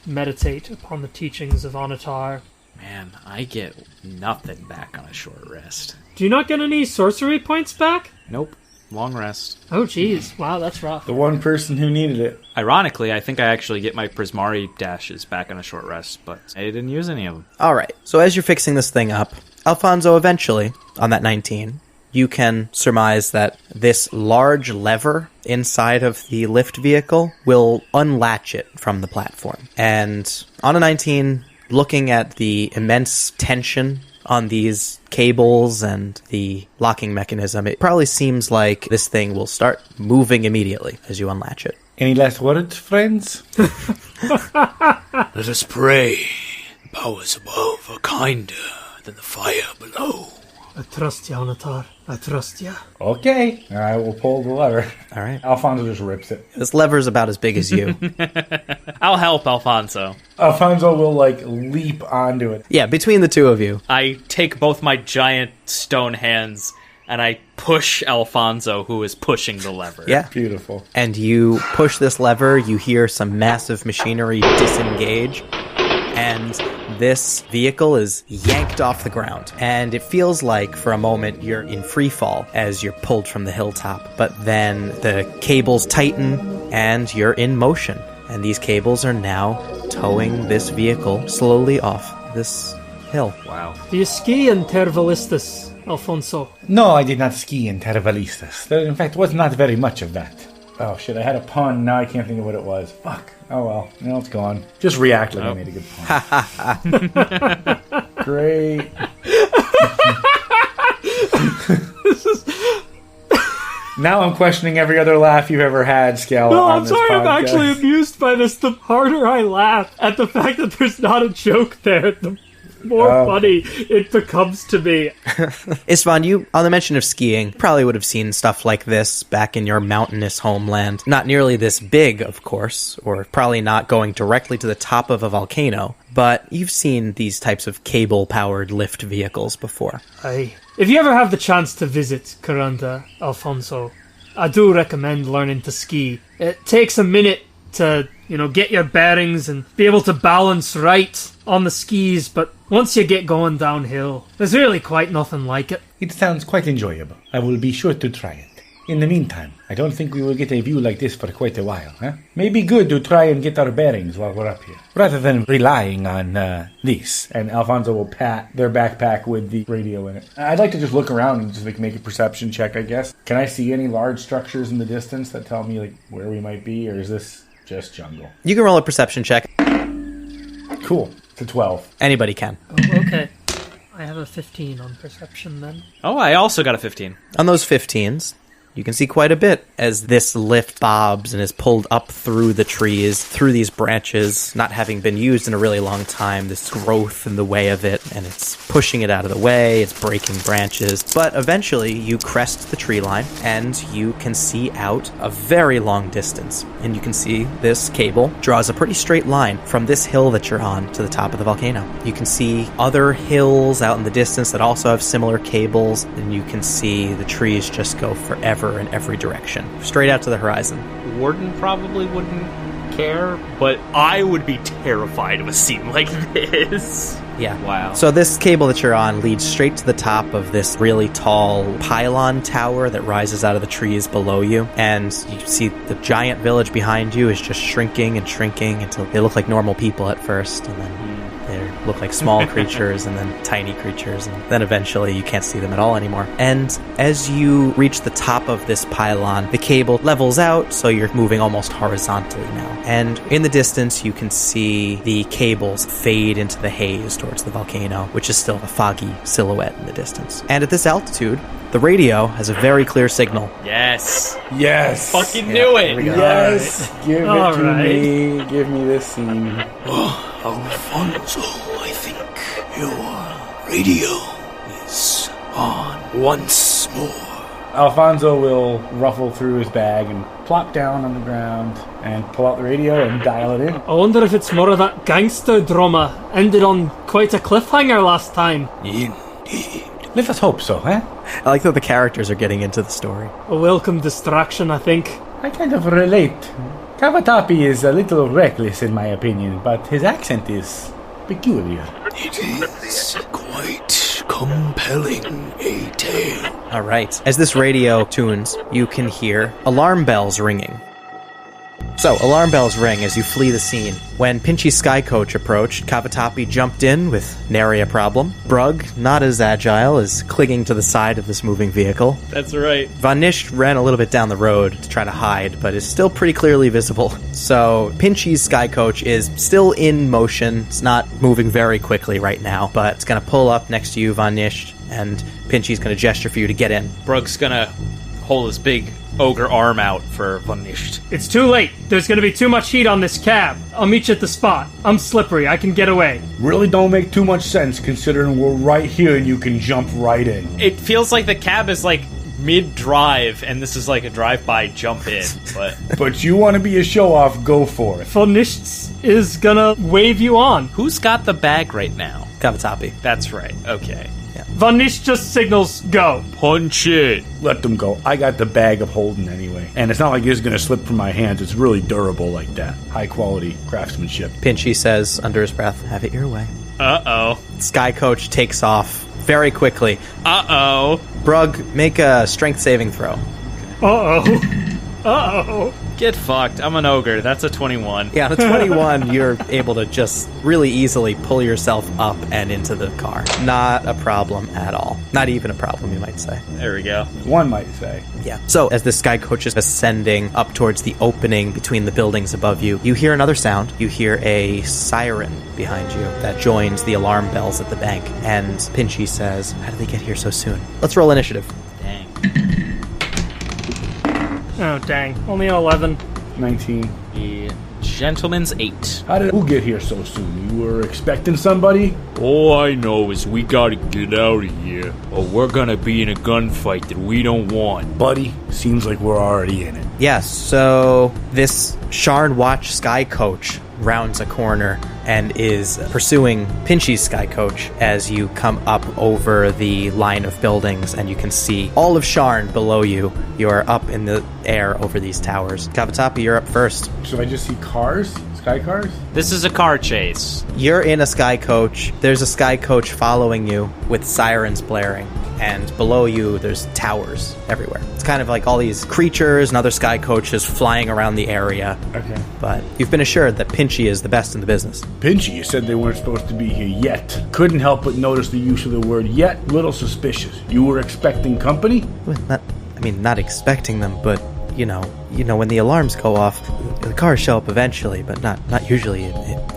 meditate upon the teachings of Onatar. Man, I get nothing back on a short rest. Do you not get any sorcery points back? Nope. Long rest. Oh, jeez. Wow, that's rough. The one person who needed it. Ironically, I think I actually get my Prismari dashes back on a short rest, but I didn't use any of them. Alright, so as you're fixing this thing up, Alfonso, eventually, on that 19, you can surmise that this large lever inside of the lift vehicle will unlatch it from the platform. And on a 19, looking at the immense tension on these cables and the locking mechanism, it probably seems like this thing will start moving immediately as you unlatch it. Any last words, friends? Let us pray. The powers above are kinder than the fire below. I trust you, Onatar. I trust you. Okay. I will pull the lever. All right. Alfonso just rips it. This lever's about as big as you. I'll help Alfonso. Alfonso will, leap onto it. Yeah, between the two of you. I take both my giant stone hands and I push Alfonso, who is pushing the lever. Yeah. Beautiful. And you push this lever, you hear some massive machinery disengage, and this vehicle is yanked off the ground. And it feels like, for a moment, you're in free fall as you're pulled from the hilltop. But then the cables tighten, and you're in motion. And these cables are now towing this vehicle slowly off this hill. Wow. Do you ski in Tervalistus, Alfonso? No, I did not ski in Tervalistus. There, in fact, was not very much of that. Oh, shit, I had a pun. Now I can't think of what it was. Fuck. Oh, well. Now it's gone. Just react like I made a good pun. Great. Now I'm questioning every other laugh you've ever had, Scala, No, on I'm this sorry, podcast. I'm actually amused by this. The harder I laugh at the fact that there's not a joke there, the more funny it becomes to me. Istvan, you, on the mention of skiing, probably would have seen stuff like this back in your mountainous homeland. Not nearly this big, of course, or probably not going directly to the top of a volcano, but you've seen these types of cable-powered lift vehicles before. Aye. If you ever have the chance to visit Caranta, Alfonso, I do recommend learning to ski. It takes a minute to, get your bearings and be able to balance right on the skis, but once you get going downhill, there's really quite nothing like it. It sounds quite enjoyable. I will be sure to try it. In the meantime, I don't think we will get a view like this for quite a while, huh? Maybe good to try and get our bearings while we're up here, rather than relying on this. And Alfonso will pat their backpack with the radio in it. I'd like to just look around and just make a perception check, I guess. Can I see any large structures in the distance that tell me where we might be, or is this just jungle? You can roll a perception check. Cool. It's a 12. Anybody can. Oh, okay. I have a 15 on perception then. Oh, I also got a 15. On those 15s, You can see quite a bit as this lift bobs and is pulled up through the trees, through these branches, not having been used in a really long time. This growth in the way of it, and it's pushing it out of the way, it's breaking branches. But eventually, you crest the tree line, and you can see out a very long distance. And you can see this cable draws a pretty straight line from this hill that you're on to the top of the volcano. You can see other hills out in the distance that also have similar cables, and you can see the trees just go forever in every direction, straight out to the horizon. Warden probably wouldn't care, but I would be terrified of a scene like this. Yeah. Wow. So this cable that you're on leads straight to the top of this really tall pylon tower that rises out of the trees below you. And you see the giant village behind you is just shrinking and shrinking until they look like normal people at first, and then they look like small creatures, and then tiny creatures, and then eventually you can't see them at all anymore. And as you reach the top of this pylon, the cable levels out, so you're moving almost horizontally now. And in the distance, you can see the cables fade into the haze towards the volcano, which is still a foggy silhouette in the distance. And at this altitude, the radio has a very clear signal. Yes. Yes. Fucking knew it. Yes. Give it All to right. me. Give me this scene. Alfonso, I think your radio is on once more. Alfonso will ruffle through his bag and plop down on the ground and pull out the radio and dial it in. I wonder if it's more of that gangster drama ended on quite a cliffhanger last time. Indeed. Let us hope so, huh? I like that the characters are getting into the story. A welcome distraction, I think. I kind of relate. Cavatappi is a little reckless in my opinion, but his accent is peculiar. It is quite compelling a tale. All right. As this radio tunes, you can hear alarm bells ringing. So, alarm bells ring as you flee the scene. When Pinchy's sky coach approached, Cavatappi jumped in with nary a problem. Brugg, not as agile, is clinging to the side of this moving vehicle. That's right. Von Nischt ran a little bit down the road to try to hide, but is still pretty clearly visible. So, Pinchy's sky coach is still in motion. It's not moving very quickly right now, but it's going to pull up next to you, Von Nischt, and Pinchy's going to gesture for you to get in. Brugg's gonna hold his big ogre arm out for Von Nischt. It's too late. There's gonna be too much heat on this cab. I'll meet you at the spot. I'm slippery. I can get away. Really don't make too much sense considering we're right here and you can jump right in. It feels like the cab is like mid-drive, and this is like a drive-by jump in, but... But you want to be a show-off, go for it. Von Nichts is gonna wave you on. Who's got the bag right now? Cavatappi. That's right, okay. Von Nichts just signals go. Punch it! Let them go. I got the bag of holding anyway. And it's not like it's going to slip from my hands. It's really durable like that. High quality craftsmanship. Pinchy says under his breath, "Have it your way." Uh-oh. Sky coach takes off very quickly. Uh-oh. Brugg, make a strength saving throw. Uh-oh. Uh-oh. Get fucked. I'm an ogre. That's a 21. Yeah, on a 21, you're able to just really easily pull yourself up and into the car. Not a problem at all. Not even a problem, you might say. There we go. One might say. Yeah. So, as the sky coach is ascending up towards the opening between the buildings above you, you hear another sound. You hear a siren behind you that joins the alarm bells at the bank. And Pinchy says, "How did they get here so soon?" Let's roll initiative. Dang. Oh, dang. Only an 11. 19. The gentleman's 8. How did who get here so soon? You were expecting somebody? All I know is we gotta get out of here, or we're gonna be in a gunfight that we don't want. Buddy, seems like we're already in it. Yes, so this Sharn Watch sky coach rounds a corner and is pursuing Pinchy's sky coach as you come up over the line of buildings, and you can see all of Sharn below you. You are up in the air over these towers. Cavatappi, you're up first. Should I just see cars? Sky cars? This is a car chase. You're in a sky coach. There's a sky coach following you with sirens blaring. And below you, there's towers everywhere. It's kind of like all these creatures and other sky coaches flying around the area. Okay. But you've been assured that Pinchy is the best in the business. Pinchy, you said they weren't supposed to be here yet. Couldn't help but notice the use of the word yet. Little suspicious. You were expecting company? Well, not expecting them, but you know, when the alarms go off, the cars show up eventually, but not usually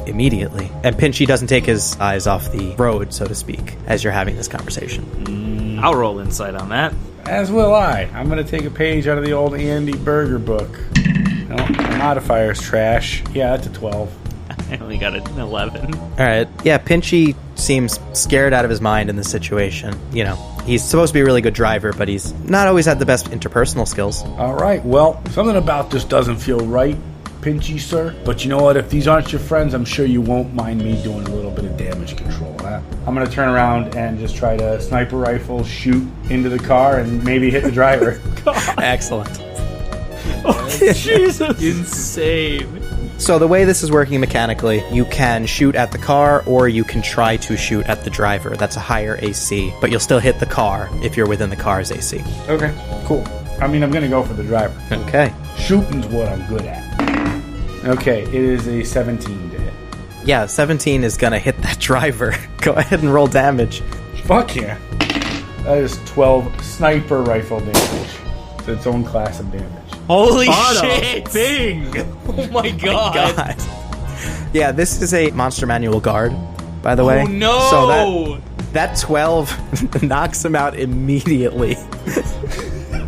immediately. And Pinchy doesn't take his eyes off the road, so to speak, as you're having this conversation. I'll roll insight on that. As will I. I'm going to take a page out of the old Andy Burger book. No, the modifier's trash. Yeah, that's a 12. I only got an 11. All right. Yeah, Pinchy seems scared out of his mind in this situation. You know, he's supposed to be a really good driver, but he's not always had the best interpersonal skills. All right, well, something about this doesn't feel right, Pinchy, sir. But you know what? If these aren't your friends, I'm sure you won't mind me doing a little bit of damage control, huh? I'm going to turn around and just try to sniper rifle shoot into the car and maybe hit the driver. Excellent. Oh, Jesus. Insane. So the way this is working mechanically, you can shoot at the car or you can try to shoot at the driver. That's a higher AC, but you'll still hit the car if you're within the car's AC. Okay, cool. I mean, I'm going to go for the driver. Okay. Shooting's what I'm good at. Okay, it is a 17 to hit. Yeah, 17 is going to hit that driver. Go ahead and roll damage. Fuck yeah. That is 12 sniper rifle damage. It's its own class of damage. Holy Bada shit! Bing! Oh my god. Yeah, this is a Monster Manual guard, by the way. Oh no! So that 12 knocks him out immediately.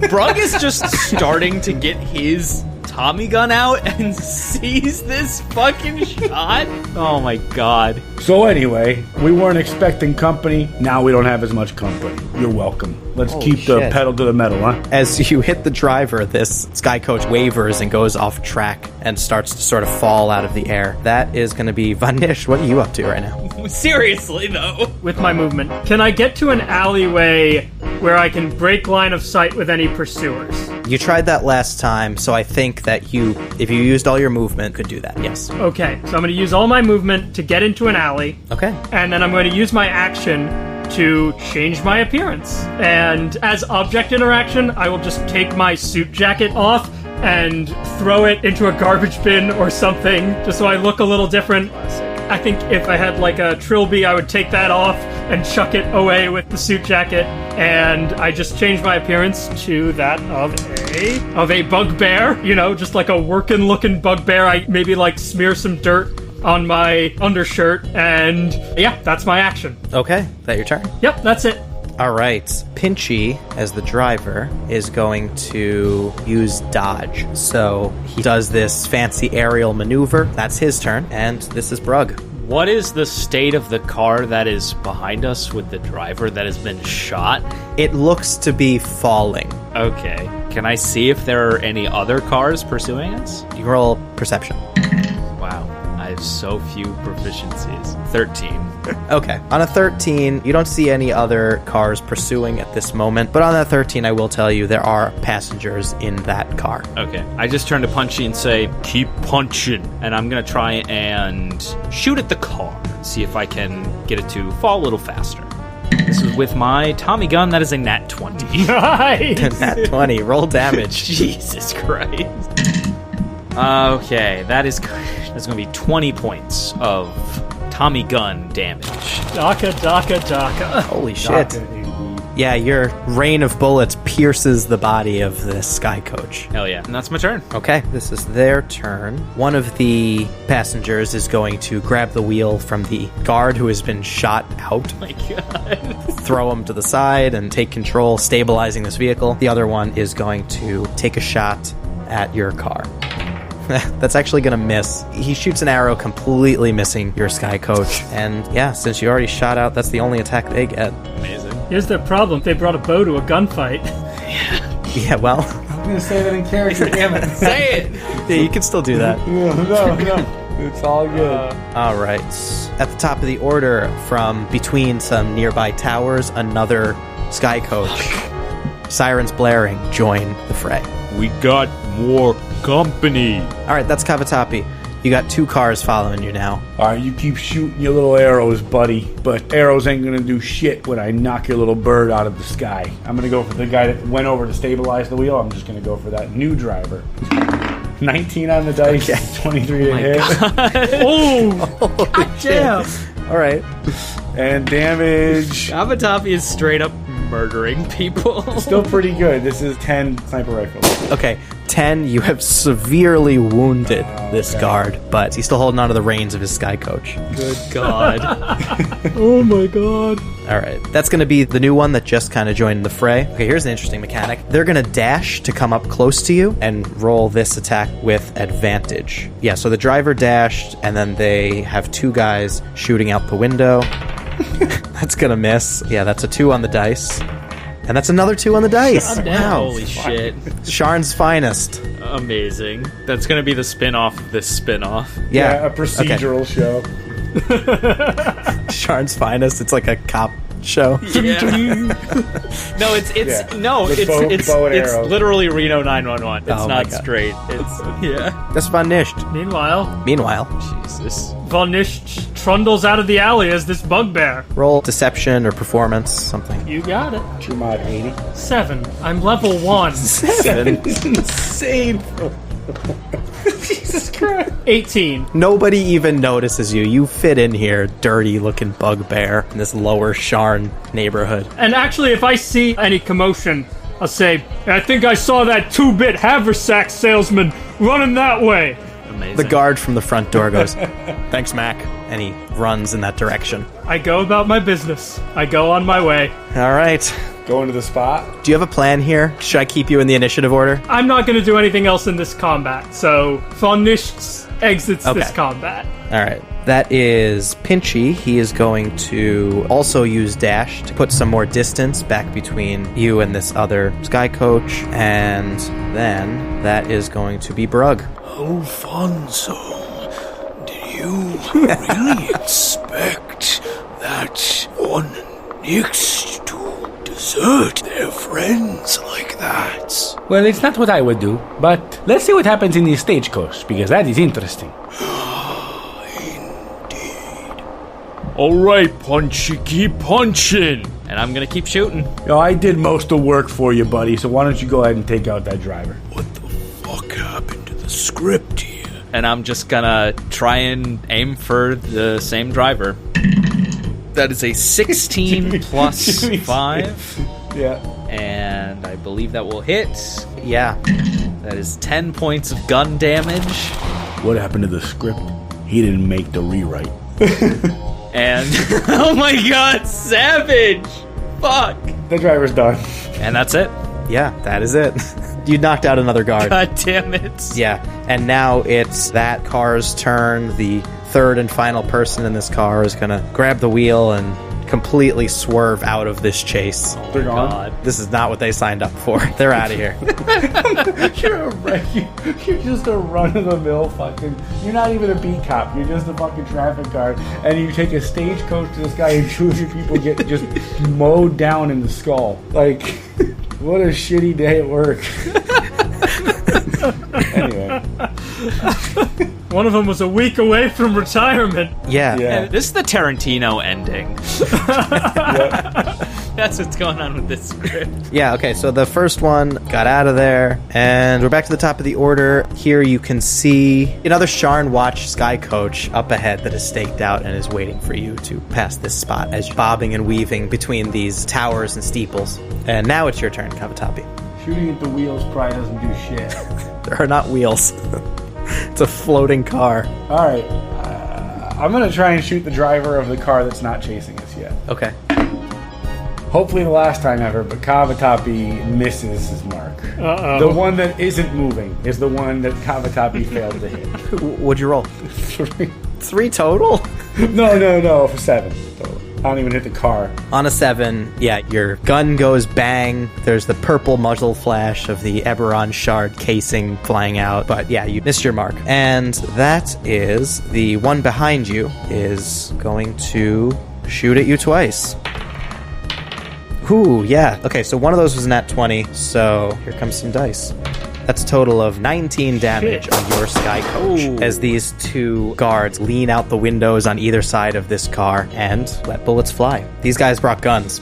Brugg is just starting to get his Tommy gun out and sees this fucking shot. Oh my god. So anyway, we weren't expecting company. Now we don't have as much company. You're welcome. Let's Holy keep the shit. pedal to the metal, huh? As you hit the driver, this Sky Coach wavers and goes off track and starts to sort of fall out of the air. That is going to be Vanish. What are you up to right now? Seriously though. With my movement, can I get to an alleyway where I can break line of sight with any pursuers? You tried that last time, so I think that if you used all your movement, could do that, yes. Okay, so I'm going to use all my movement to get into an alley, Okay. and then I'm going to use my action to change my appearance. And as object interaction, I will just take my suit jacket off and throw it into a garbage bin or something, just so I look a little different. I think if I had like a trilby, I would take that off and chuck it away with the suit jacket. And I just changed my appearance to that of a bugbear, you know, just like a working looking bugbear. I maybe like smear some dirt on my undershirt, and yeah, that's my action. Okay, is that your turn? Yep, that's it. All right. Pinchy, as the driver, is going to use dodge. So he does this fancy aerial maneuver. That's his turn, and this is Brugg. What is the state of the car that is behind us with the driver that has been shot? It looks to be falling. Okay. Can I see if there are any other cars pursuing us? You roll perception. Wow. I have so few proficiencies. 13. Okay. On a 13, you don't see any other cars pursuing at this moment, but on that 13, I will tell you there are passengers in that car. Okay. I just turn to Punchy and say, keep punching. And I'm going to try and shoot at the car. See if I can get it to fall a little faster. This is with my Tommy gun. That is a nat 20. Nice. Nat 20. Roll damage. Jesus Christ. Okay. That's going to be 20 points of Tommy gun damage. Daka. Holy shit. Yeah, your rain of bullets pierces the body of the Sky Coach. Hell yeah. And that's my turn. Okay, this is their turn. One of the passengers is going to grab the wheel from the guard who has been shot out. Oh my god. Throw him to the side and take control, stabilizing this vehicle. The other one is going to take a shot at your car. That's actually going to miss. He shoots an arrow, completely missing your Sky Coach. And yeah, since you already shot out, that's the only attack they get. Amazing. Here's the problem. They brought a bow to a gunfight. Yeah, well, I'm going to say that in character, damn it. Say it! yeah, you can still do that. No. It's all good. All right. At the top of the order, from between some nearby towers, another Sky Coach. Sirens blaring, join the fray. We got more company. All right, that's Cavatappi. You got 2 cars following you now. All right, you keep shooting your little arrows, buddy. But arrows ain't going to do shit when I knock your little bird out of the sky. I'm going to go for the guy that went over to stabilize the wheel. I'm just going to go for that new driver. 19 on the dice, Okay. 23 to hit. Oh, goddamn. All right. And damage. Cavatappi is straight up murdering people. Still pretty good. This is 10 sniper rifles. Okay, 10, you have severely wounded this guard, but he's still holding onto the reins of his sky coach. Good God. Oh my god. All right, that's going to be the new one that just kind of joined the fray. Okay, here's an interesting mechanic. They're going to dash to come up close to you and roll this attack with advantage. Yeah, so the driver dashed, and then they have 2 guys shooting out the window. That's going to miss. Yeah, that's a 2 on the dice. And that's another 2 on the dice. Wow. Holy shit. Sharn's finest. Amazing. That's going to be the spin-off of this spin-off. Yeah, a procedural show. Sharn's finest. It's like a cop show. Yeah. No, it's literally Reno 911. It's Oh my not God. straight. It's That's Von Nischt. Meanwhile, Jesus. Von Nischt trundles out of the alley as this bugbear. Roll deception or performance, something. You got it. Chumad 80. 7. I'm level 1. 7. Insane. Jesus Christ. 18. Nobody even notices you. You fit in here, dirty-looking bugbear in this lower Sharn neighborhood. And actually, if I see any commotion, I'll say, I think I saw that 2-bit haversack salesman running that way. Amazing. The guard from the front door goes, "Thanks, Mac," and he runs in that direction. I go about my business. I go on my way. All right. Going to the spot. Do you have a plan here? Should I keep you in the initiative order? I'm not going to do anything else in this combat, so Von Nischt exits this Okay. combat. All right. That is Pinchy. He is going to also use Dash to put some more distance back between you and this other sky coach. And then that is going to be Brugg. Alfonso, did you really expect that one Nichts to desert their friends like that? Well, it's not what I would do, but let's see what happens in the stagecoach, because that is interesting. All right, Punchy, keep punching. And I'm going to keep shooting. Yo, I did most of the work for you, buddy, so why don't you go ahead and take out that driver? What the fuck happened to the script here? And I'm just going to try and aim for the same driver. That is a 16 plus 5. Yeah. And I believe that will hit. Yeah. That is 10 points of gun damage. What happened to the script? He didn't make the rewrite. And, oh my god, savage! Fuck! The driver's done. And that's it. Yeah, that is it. You knocked out another guard. God damn it. Yeah, and now it's that car's turn. The third and final person in this car is going to grab the wheel and completely swerve out of this chase. They're gone. God. This is not what they signed up for. They're out of here. You're just a run-of-the-mill fucking... You're not even a beat cop. You're just a fucking traffic guard. And you take a stagecoach to this guy and 2 of your people get just mowed down in the skull. Like, what a shitty day at work. Anyway. One of them was a week away from retirement. Yeah. Yeah. This is the Tarantino ending. That's what's going on with this script. Yeah, okay, so the first one got out of there, and we're back to the top of the order. Here you can see another Sharn Watch Sky Coach up ahead that is staked out and is waiting for you to pass this spot as you're bobbing and weaving between these towers and steeples. And now it's your turn, Cavatappi. Shooting at the wheels probably doesn't do shit. There are not wheels. It's a floating car. All right. I'm going to try and shoot the driver of the car that's not chasing us yet. Okay. Hopefully the last time ever, but Cavatappi misses his mark. Uh-oh. The one that isn't moving is the one that Cavatappi failed to hit. What'd you roll? 3 total? No, for 7 total. I don't even hit the car. On a 7, yeah, your gun goes bang. There's the purple muzzle flash of the Eberron shard casing flying out. But yeah, you missed your mark. And that is the one behind you is going to shoot at you twice. Ooh, yeah. Okay, so one of those was a nat 20, so here comes some dice. That's a total of 19 damage on your Sky Coach as these 2 guards lean out the windows on either side of this car and let bullets fly. These guys brought guns.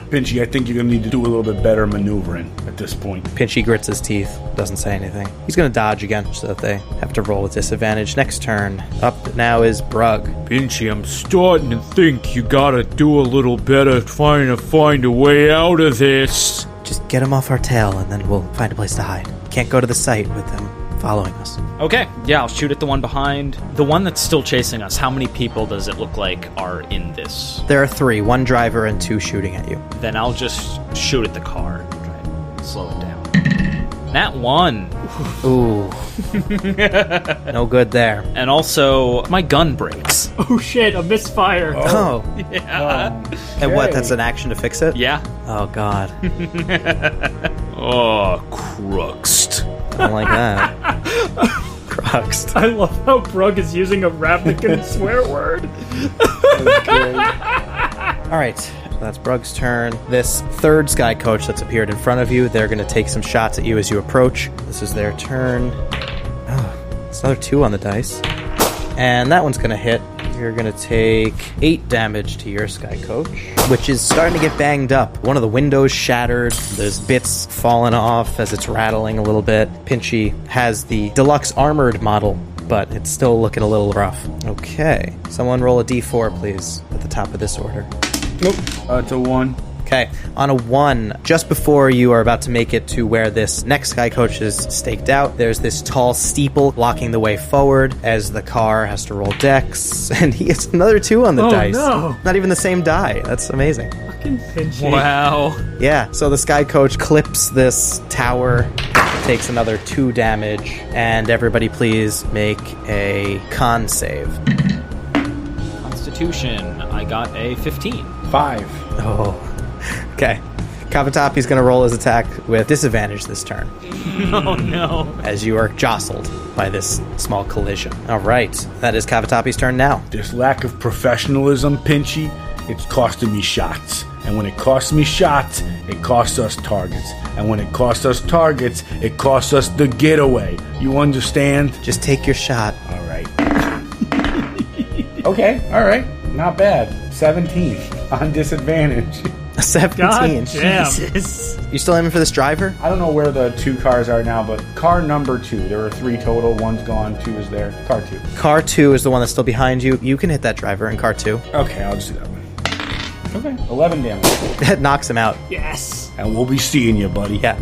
Pinchy, I think you're going to need to do a little bit better maneuvering at this point. Pinchy grits his teeth, doesn't say anything. He's going to dodge again so that they have to roll with disadvantage. Next turn, up now is Brugg. Pinchy, I'm starting to think you gotta do a little better trying to find a way out of this. Just get him off our tail and then we'll find a place to hide. Can't go to the site with them following us. Okay, yeah, I'll shoot at the one behind. The one that's still chasing us, how many people does it look like are in this? There are 3, 1 driver and 2 shooting at you. Then I'll just shoot at the car. Try and slow it down. Nat 1. Ooh. No good there. And also, my gun breaks. Oh shit, a misfire. Oh. Yeah. And what, that's an action to fix it? Yeah. Oh, God. Oh, Cruxed. I don't like that. Cruxed. I love how Brugg is using a Ravnican swear word. All right, so that's Brugg's turn. This third sky coach that's appeared in front of you, they're going to take some shots at you as you approach. This is their turn. Oh, it's another 2 on the dice. And that one's going to hit. You're going to take 8 damage to your sky coach, which is starting to get banged up. One of the windows shattered. There's bits falling off as it's rattling a little bit. Pinchy has the deluxe armored model, but it's still looking a little rough. Okay, someone roll a d4, please, at the top of this order. Nope. It's a 1. Okay, on a 1, just before you are about to make it to where this next sky coach is staked out, there's this tall steeple blocking the way forward as the car has to roll dex, and he gets another 2 on the dice. No. Not even the same die. That's amazing. Fucking Pinchy. Wow. Yeah, so the sky coach clips this tower, takes another 2 damage, and everybody please make a con save. Constitution, I got a 15. 5. Oh. Okay. Cavatappi's going to roll his attack with disadvantage this turn. Oh no. As you are jostled by this small collision. All right. That is Cavatappi's turn now. This lack of professionalism, Pinchy, it's costing me shots. And when it costs me shots, it costs us targets. And when it costs us targets, it costs us the getaway. You understand? Just take your shot. All right. Okay, all right. Not bad. 17 on disadvantage. 17. God damn. Jesus. You still aiming for this driver? I don't know where the 2 cars are now, but car number 2. There were 3 total. 1's gone. 2 is there. Car 2. Car 2 is the one that's still behind you. You can hit that driver in car 2. Okay, I'll just do that one. Okay, 11 damage. That knocks him out. Yes. And we'll be seeing you, buddy. Yeah.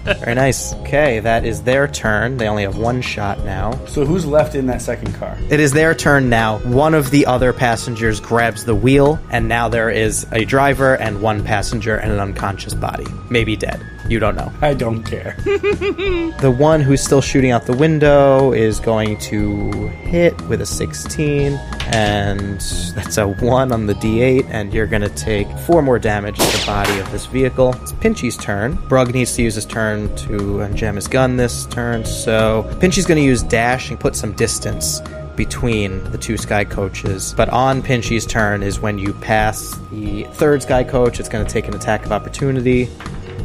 Very nice. Okay, that is their turn. They only have 1 shot now. So who's left in that second car? It is their turn now. One of the other passengers grabs the wheel, and now there is a driver and 1 passenger and an unconscious body. Maybe dead. You don't know. I don't care. The one who's still shooting out the window is going to hit with a 16, and that's a 1 on the d8, and you're going to take 4 more damage to the body of this vehicle. It's Pinchy's turn. Brugg needs to use his turn to unjam his gun this turn, so Pinchy's going to use dash and put some distance between the 2 sky coaches. But on Pinchy's turn is when you pass the 3rd sky coach. It's going to take an attack of opportunity,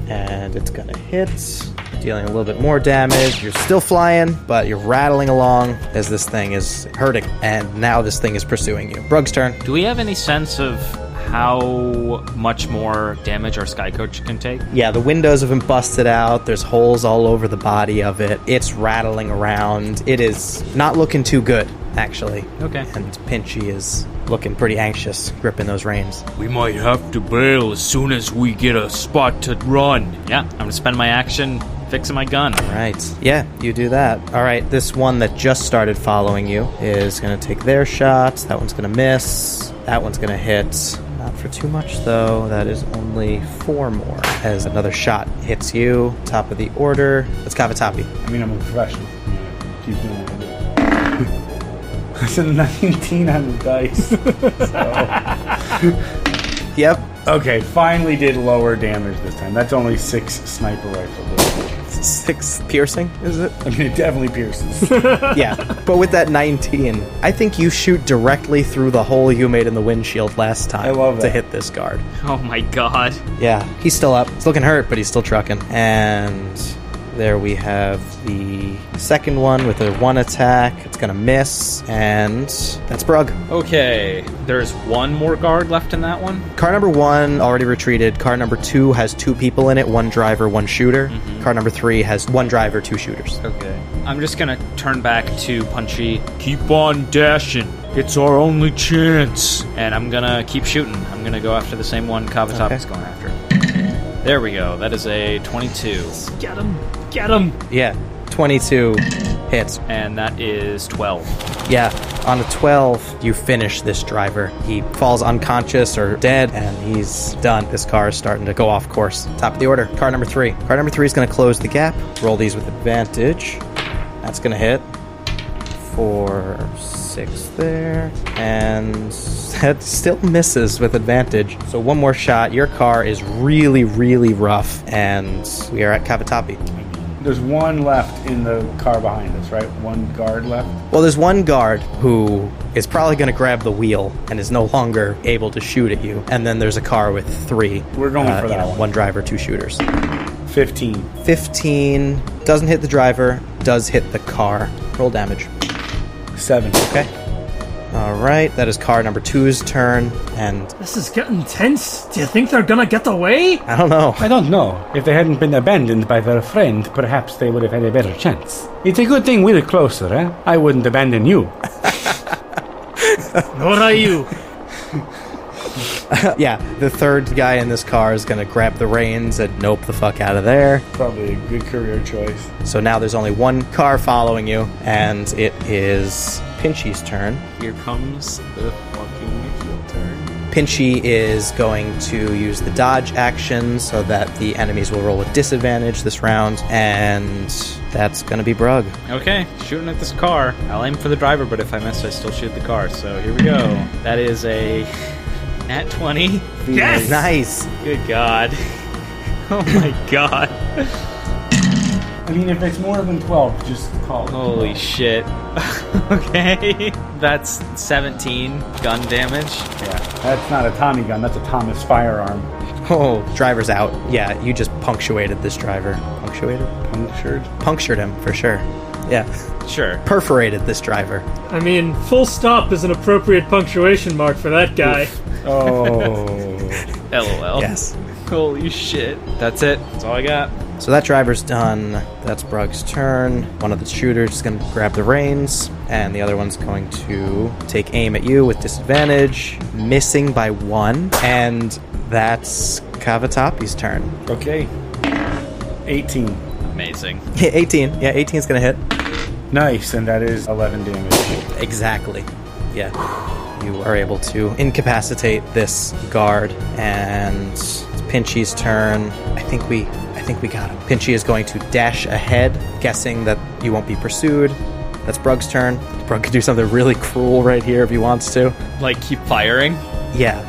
and it's going to hit, dealing a little bit more damage. You're still flying, but you're rattling along as this thing is hurting, and now this thing is pursuing you. Brugg's turn. Do we have any sense of how much more damage our sky coach can take? Yeah, the windows have been busted out. There's holes all over the body of it. It's rattling around. It is not looking too good, actually. Okay. And Pinchy is looking pretty anxious, gripping those reins. We might have to bail as soon as we get a spot to run. Yeah, I'm going to spend my action fixing my gun. Right. Yeah, you do that. All right, this one that just started following you is going to take their shots. That one's going to miss. That one's going to hit. Not for too much, though. That is only 4 more. As another shot hits you, top of the order. It's Cavatappi. I mean, I'm a professional. Keep doing what I do. It's a 19 on the dice. So. Yep. Okay, finally did lower damage this time. That's only 6 sniper rifle damage. 6 piercing, is it? I mean, it definitely pierces. Yeah, but with that 19, I think you shoot directly through the hole you made in the windshield last time. I love to that. hit this guard. Oh my god. Yeah, he's still up. He's looking hurt, but he's still trucking. And there we have the second one with a 1 attack. It's going to miss, and that's Brugg. Okay, there's 1 more guard left in that one? Car number 1 already retreated. Car number 2 has 2 people in it, 1 driver, 1 shooter. Mm-hmm. Car number 3 has 1 driver, 2 shooters. Okay. I'm just gonna turn back to Punchy, Keep on dashing. It's our only chance. and I'm gonna keep shooting. I'm gonna go after the same one Cavatappi's Okay. going after. There we go. That is a 22. Get him. Get him! Yeah, 22 hits. And that is 12. Yeah, on a 12, you finish this driver. He falls unconscious or dead, and he's done. This car is starting to go off course. Top of the order, car number 3. Car number 3 is going to close the gap. Roll these with advantage. That's going to hit. 4, 6 there. And that still misses with advantage. So one more shot. Your car is really, really rough, and we are at Cavatappi. There's one left in the car behind us, right? One guard left. Well, there's one guard who is probably going to grab the wheel and is no longer able to shoot at you. And then there's a car with 3. We're going for that one. One driver, 2 shooters. 15. 15 doesn't hit the driver, does hit the car. Roll damage. 7. Okay. All right, that is car number 2's turn, and This is getting tense. Do you think they're gonna get away? I don't know. I don't know. If they hadn't been abandoned by their friend, perhaps they would have had a better chance. It's a good thing we're closer, eh? I wouldn't abandon you. Nor are you. Yeah, the third guy in this car is going to grab the reins and nope the fuck out of there. Probably a good career choice. So now there's only one car following you, and it is Pinchy's turn. Here comes the fucking heel turn. Pinchy is going to use the dodge action so that the enemies will roll with disadvantage this round, and that's going to be Brugg. Okay, shooting at this car. I'll aim for the driver, but if I miss, I still shoot the car. So here we go. That is a nat 20. Yes! Nice. Good God. Oh my God. I mean, if it's more than 12, just call it. Holy shit. Okay. That's 17 gun damage. Yeah, that's not a Tommy gun, that's a Thomas firearm. Oh, driver's out. Yeah, you just punctuated this driver. Punctuated? Punctured? Punctured him, for sure. Yeah. Sure. Perforated this driver. I mean, full stop is an appropriate punctuation mark for that guy. Oh. LOL. Yes. Holy shit. That's it. That's all I got. So that driver's done. That's Brugg's turn. One of the shooters is going to grab the reins, and the other one's going to take aim at you with disadvantage, missing by 1, and that's Cavatappi's turn. Okay. 18. Amazing. 18. Yeah, 18 is going to hit. Nice, and that is 11 damage. Exactly. Yeah. You are able to incapacitate this guard, and it's Pinchy's turn. I think we got him. Pinchy is going to dash ahead, guessing that you won't be pursued. That's Brugg's turn. Brugg could do something really cruel right here if he wants to. Like, keep firing? Yeah.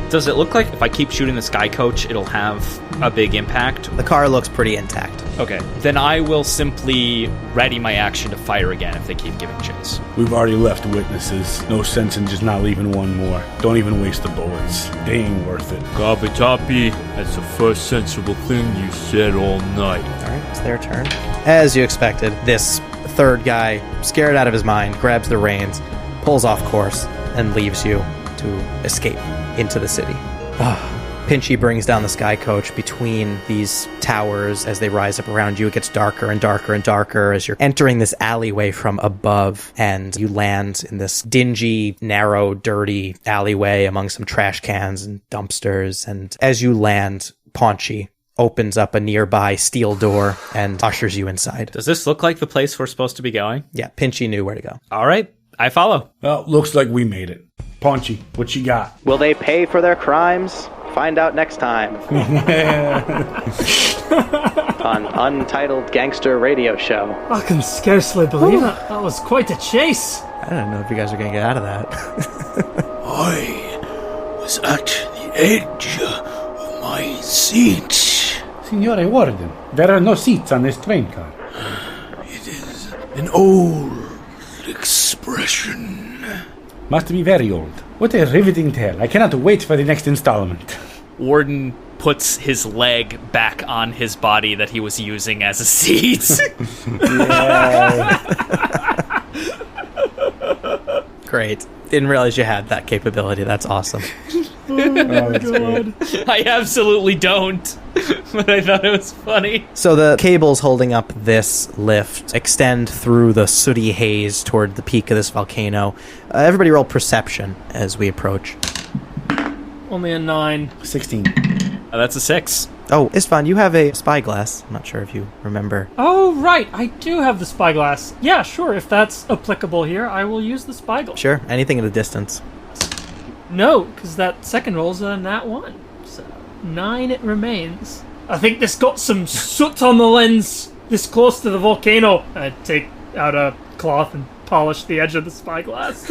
Does it look like if I keep shooting the sky coach, it'll have a big impact? The car looks pretty intact. Okay. Then I will simply ready my action to fire again if they keep giving chase. We've already left witnesses. No sense in just not leaving one more. Don't even waste the bullets. They ain't worth it. Cavatappi, that's the first sensible thing you said all night. All right, it's their turn. As you expected, this third guy, scared out of his mind, grabs the reins, pulls off course, and leaves you to escape into the city. Pinchy brings down the sky coach between these towers as they rise up around you. It gets darker and darker and darker as you're entering this alleyway from above, and you land in this dingy, narrow, dirty alleyway among some trash cans and dumpsters. And as you land, Paunchy opens up a nearby steel door and ushers you inside. Does this look like the place we're supposed to be going? Yeah, Pinchy knew where to go. All right. I follow. Well, looks like we made it. Paunchy, what you got? Will they pay for their crimes? Find out next time on Untitled Gangster Radio Show. I can scarcely believe it. That was quite a chase. I don't know if you guys are going to get out of that. I was at the edge of my seat. Signore Warden, there are no seats on this train car. It is an old expression. Must be very old. What a riveting tale. I cannot wait for the next installment. Warden puts his leg back on his body that he was using as a seat. Great. Didn't realize you had that capability. That's awesome. God. I absolutely don't. But I thought it was funny. So the cables holding up this lift extend through the sooty haze toward the peak of this volcano. Everybody roll perception as we approach. Only a 9. 16. That's a 6. Oh, Istvan, you have a spyglass. I'm not sure if you remember. Oh, right. I do have the spyglass. Yeah, sure. If that's applicable here, I will use the spyglass. Sure, anything in the distance. No, because that second roll's a nat 1. So 9 it remains. I think this got some soot on the lens this close to the volcano. I take out a cloth and polish the edge of the spyglass.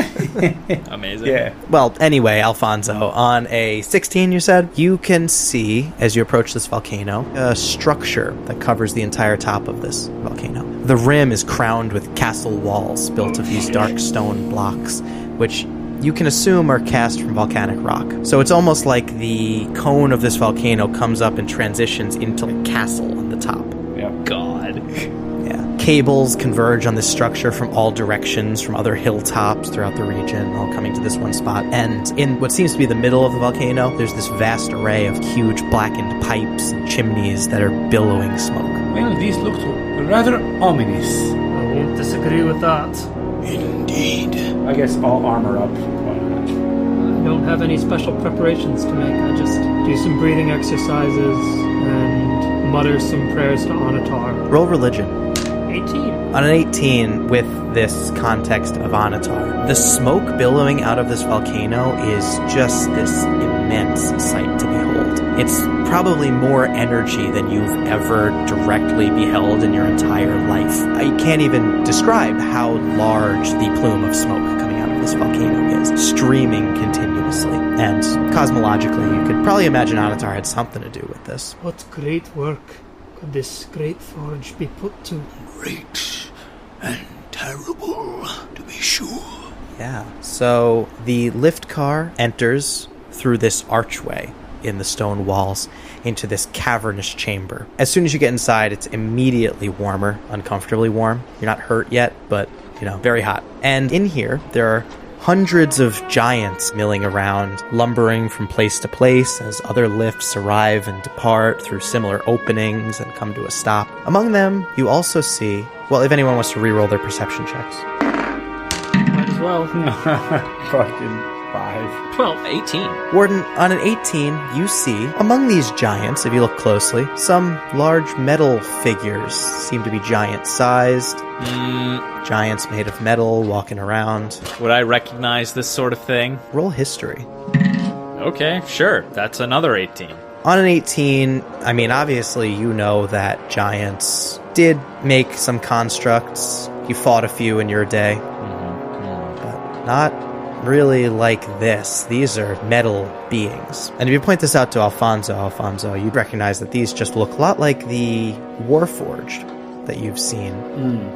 Amazing. Yeah. Well, anyway, Alfonso, on a 16, you said, you can see, as you approach this volcano, a structure that covers the entire top of this volcano. The rim is crowned with castle walls built of these dark stone blocks, which you can assume are cast from volcanic rock. So it's almost like the cone of this volcano comes up and transitions into a castle on the top. Yeah. God. Yeah. Cables converge on this structure from all directions, from other hilltops throughout the region, all coming to this one spot. And in what seems to be the middle of the volcano, there's this vast array of huge blackened pipes and chimneys that are billowing smoke. Well, these look rather ominous. I won't disagree with that. Indeed. I guess all armor up. I don't have any special preparations to make. I just do some breathing exercises and mutter some prayers to Anatar. Roll religion. 18. On an 18, with this context of Anatar, the smoke billowing out of this volcano is just this immense sight to behold. It's probably more energy than you've ever directly beheld in your entire life. I can't even describe how large the plume of smoke coming out of this volcano is, streaming continuously. And cosmologically, you could probably imagine Anatar had something to do with this. What great work could this great forge be put to? Great and terrible, to be sure. Yeah. So the lift car enters through this archway in the stone walls into this cavernous chamber. As soon as you get inside, it's immediately warmer, uncomfortably warm. You're not hurt yet, but, very hot. And in here, there are hundreds of giants milling around, lumbering from place to place as other lifts arrive and depart through similar openings and come to a stop. Among them, you also see, well, if anyone wants to reroll their perception checks. Might as well. Fucking 5. 12. 18. Warden, on an 18, you see, among these giants, if you look closely, some large metal figures seem to be giant-sized. Giants made of metal, walking around. Would I recognize this sort of thing? Roll history. Okay, sure. That's another 18. On an 18, obviously you know that giants did make some constructs. You fought a few in your day. But not really like this. These are metal beings. And if you point this out to Alfonso, you'd recognize that these just look a lot like the Warforged that you've seen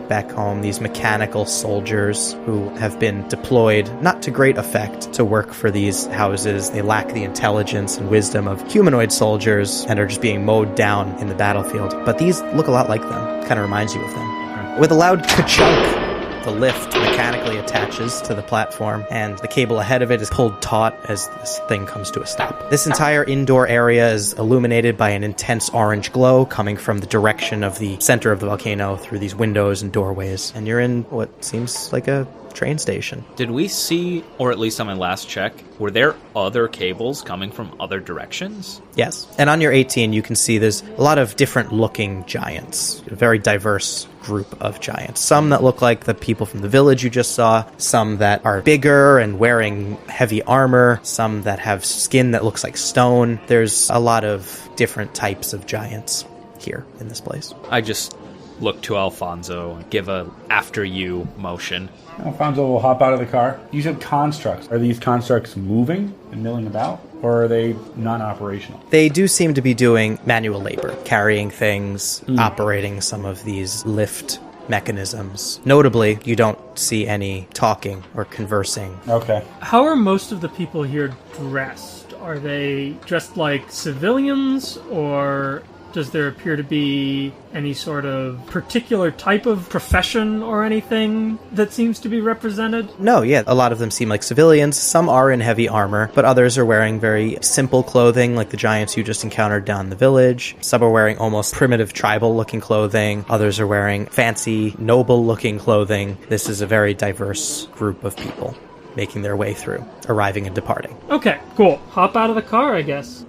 back home. These mechanical soldiers who have been deployed, not to great effect, to work for these houses. They lack the intelligence and wisdom of humanoid soldiers and are just being mowed down in the battlefield. But these look a lot like them. Kind of reminds you of them. With a loud ka-chunk, the lift mechanically attaches to the platform, and the cable ahead of it is pulled taut as this thing comes to a stop. This entire indoor area is illuminated by an intense orange glow coming from the direction of the center of the volcano through these windows and doorways, and you're in what seems like a train station. Did we see, or at least on my last check, were there other cables coming from other directions? Yes. And on your 18, you can see there's a lot of different looking giants, a very diverse group of giants. Some that look like the people from the village you just saw, some that are bigger and wearing heavy armor, some that have skin that looks like stone. There's a lot of different types of giants here in this place. I just look to Alfonso and give a after you motion. Alfonso will hop out of the car. You said constructs. Are these constructs moving and milling about, or are they non-operational? They do seem to be doing manual labor, carrying things, operating some of these lift mechanisms. Notably, you don't see any talking or conversing. Okay. How are most of the people here dressed? Are they dressed like civilians, or does there appear to be any sort of particular type of profession or anything that seems to be represented? No, yeah, a lot of them seem like civilians. Some are in heavy armor, but others are wearing very simple clothing, like the giants you just encountered down the village. Some are wearing almost primitive tribal-looking clothing. Others are wearing fancy, noble-looking clothing. This is a very diverse group of people making their way through, arriving and departing. Okay, cool. Hop out of the car, I guess.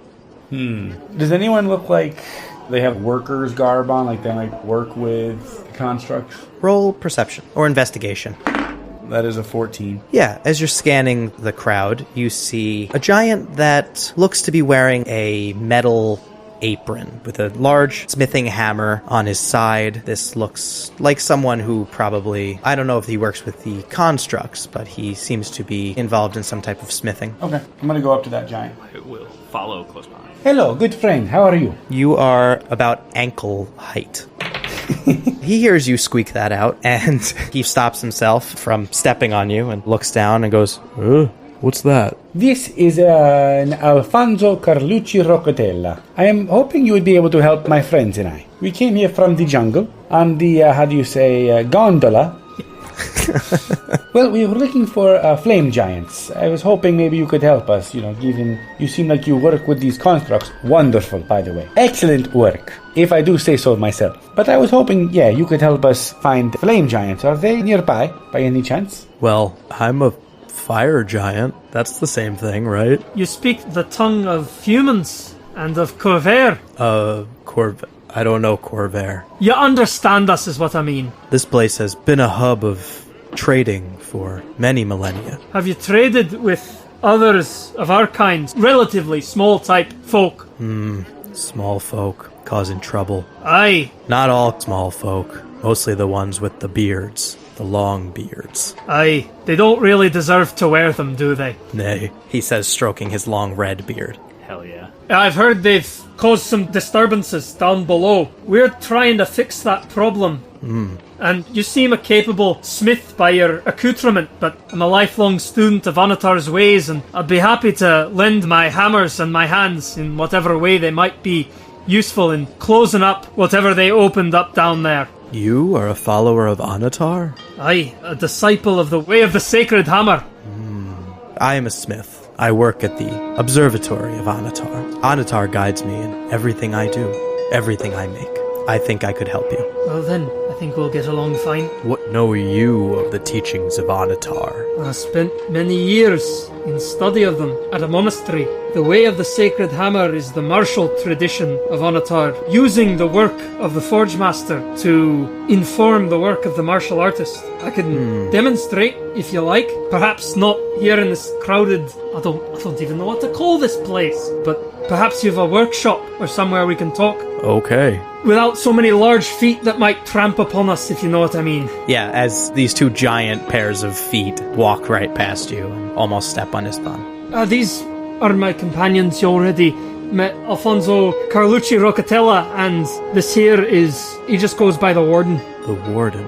Does anyone look like they have workers' garb on, like they might work with the constructs? Roll perception or investigation. That is a 14. Yeah, as you're scanning the crowd, you see a giant that looks to be wearing a metal apron with a large smithing hammer on his side. This looks like someone who probably, I don't know if he works with the constructs, but he seems to be involved in some type of smithing. Okay, I'm going to go up to that giant. I will follow close behind. Hello, good friend. How are you? You are about ankle height. He hears you squeak that out, and he stops himself from stepping on you and looks down and goes, what's that? This is an Alfonso Carlucci Roccatella. I am hoping you would be able to help my friends and I. We came here from the jungle on the, gondola. Well, we were looking for flame giants. I was hoping maybe you could help us, given you seem like you work with these constructs. Wonderful, by the way. Excellent work, if I do say so myself. But I was hoping, you could help us find flame giants. Are they nearby, by any chance? Well, I'm a fire giant. That's the same thing, right? You speak the tongue of humans and of Corvair. I don't know Corvair. You understand us is what I mean. This place has been a hub of trading for many millennia. Have you traded with others of our kind, relatively small type folk? Small folk causing trouble. Aye. Not all small folk. Mostly the ones with the beards. The long beards. Aye. They don't really deserve to wear them, do they? Nay, he says, stroking his long red beard. Hell yeah. I've heard they've caused some disturbances down below. We're trying to fix that problem. And you seem a capable smith by your accoutrement, but I'm a lifelong student of Anatar's ways, and I'd be happy to lend my hammers and my hands in whatever way they might be useful in closing up whatever they opened up down there. You are a follower of Anatar? Aye, a disciple of the way of the sacred hammer. I am a smith. I work at the observatory of Anatar. Anatar guides me in everything I do, everything I make. I think I could help you. Well then, I think we'll get along fine. What know you of the teachings of Anatar? I spent many years in study of them at a monastery. The way of the sacred hammer is the martial tradition of Anatar, using the work of the forge master to inform the work of the martial artist. I can demonstrate if you like. Perhaps not here in this crowded, I don't even know what to call this place, but perhaps you have a workshop or somewhere we can talk. Okay. Without so many large feet that might tramp upon us, if you know what I mean. Yeah, as these two giant pairs of feet walk right past you and almost step on his thumb. These are my companions. You already met Alfonso Carlucci Roccatella, and this here he just goes by the Warden. The Warden.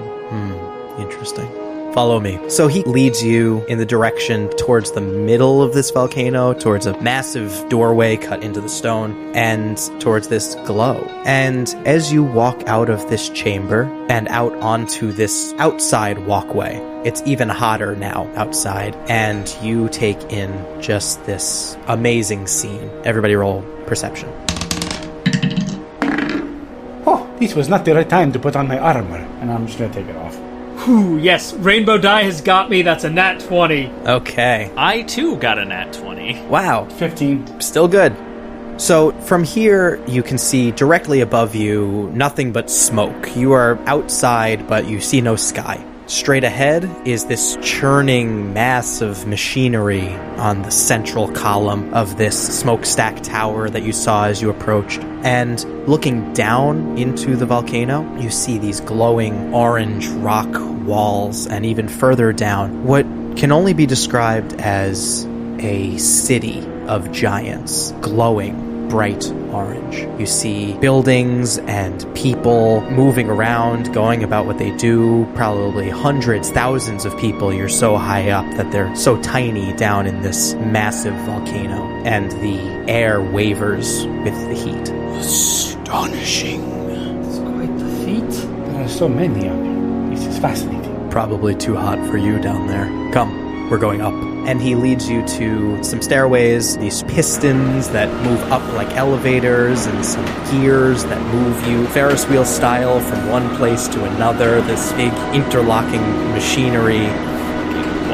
Interesting. Follow me. So he leads you in the direction towards the middle of this volcano, towards a massive doorway cut into the stone, and towards this glow. And as you walk out of this chamber and out onto this outside walkway, it's even hotter now outside, and you take in just this amazing scene. Everybody roll perception. Oh, this was not the right time to put on my armor, and I'm just going to take it off. Whew, yes, Rainbow Die has got me. That's a nat 20. Okay. I too got a nat 20. Wow. 15. Still good. So from here, you can see directly above you nothing but smoke. You are outside, but you see no sky. Straight ahead is this churning mass of machinery on the central column of this smokestack tower that you saw as you approached. And looking down into the volcano, you see these glowing orange rock walls, and even further down, what can only be described as a city of giants, glowing bright orange. You see buildings and people moving around, going about what they do, probably hundreds, thousands of people. You're so high up that they're so tiny down in this massive volcano, and the air wavers with the heat. Astonishing. It's quite the feat. There are so many of them. This is fascinating. Probably too hot for you down there. Come, we're going up. And he leads you to some stairways, these pistons that move up like elevators, and some gears that move you Ferris wheel style from one place to another, this big interlocking machinery.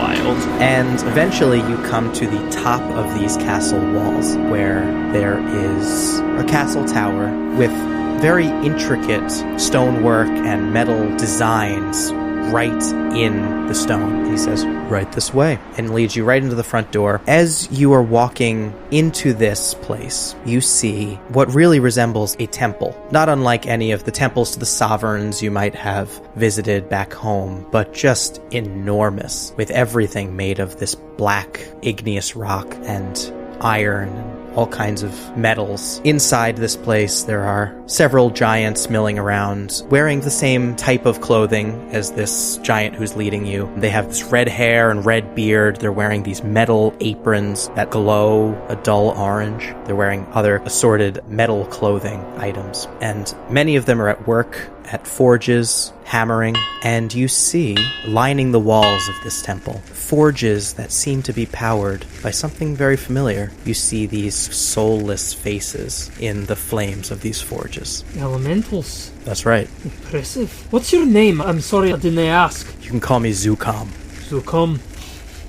Wild. And eventually you come to the top of these castle walls, where there is a castle tower with very intricate stonework and metal designs right in the stone. He says, right this way, and leads you right into the front door. As you are walking into this place, you see what really resembles a temple. Not unlike any of the temples to the sovereigns you might have visited back home, but just enormous, with everything made of this black igneous rock and iron and all kinds of metals. Inside this place, there are several giants milling around, wearing the same type of clothing as this giant who's leading you. They have this red hair and red beard. They're wearing these metal aprons that glow a dull orange. They're wearing other assorted metal clothing items. And many of them are at work at forges, hammering, and you see, lining the walls of this temple, forges that seem to be powered by something very familiar. You see these soulless faces in the flames of these forges. Elementals. That's right. Impressive. What's your name? I'm sorry I didn't ask. You can call me Zukam. Zukam.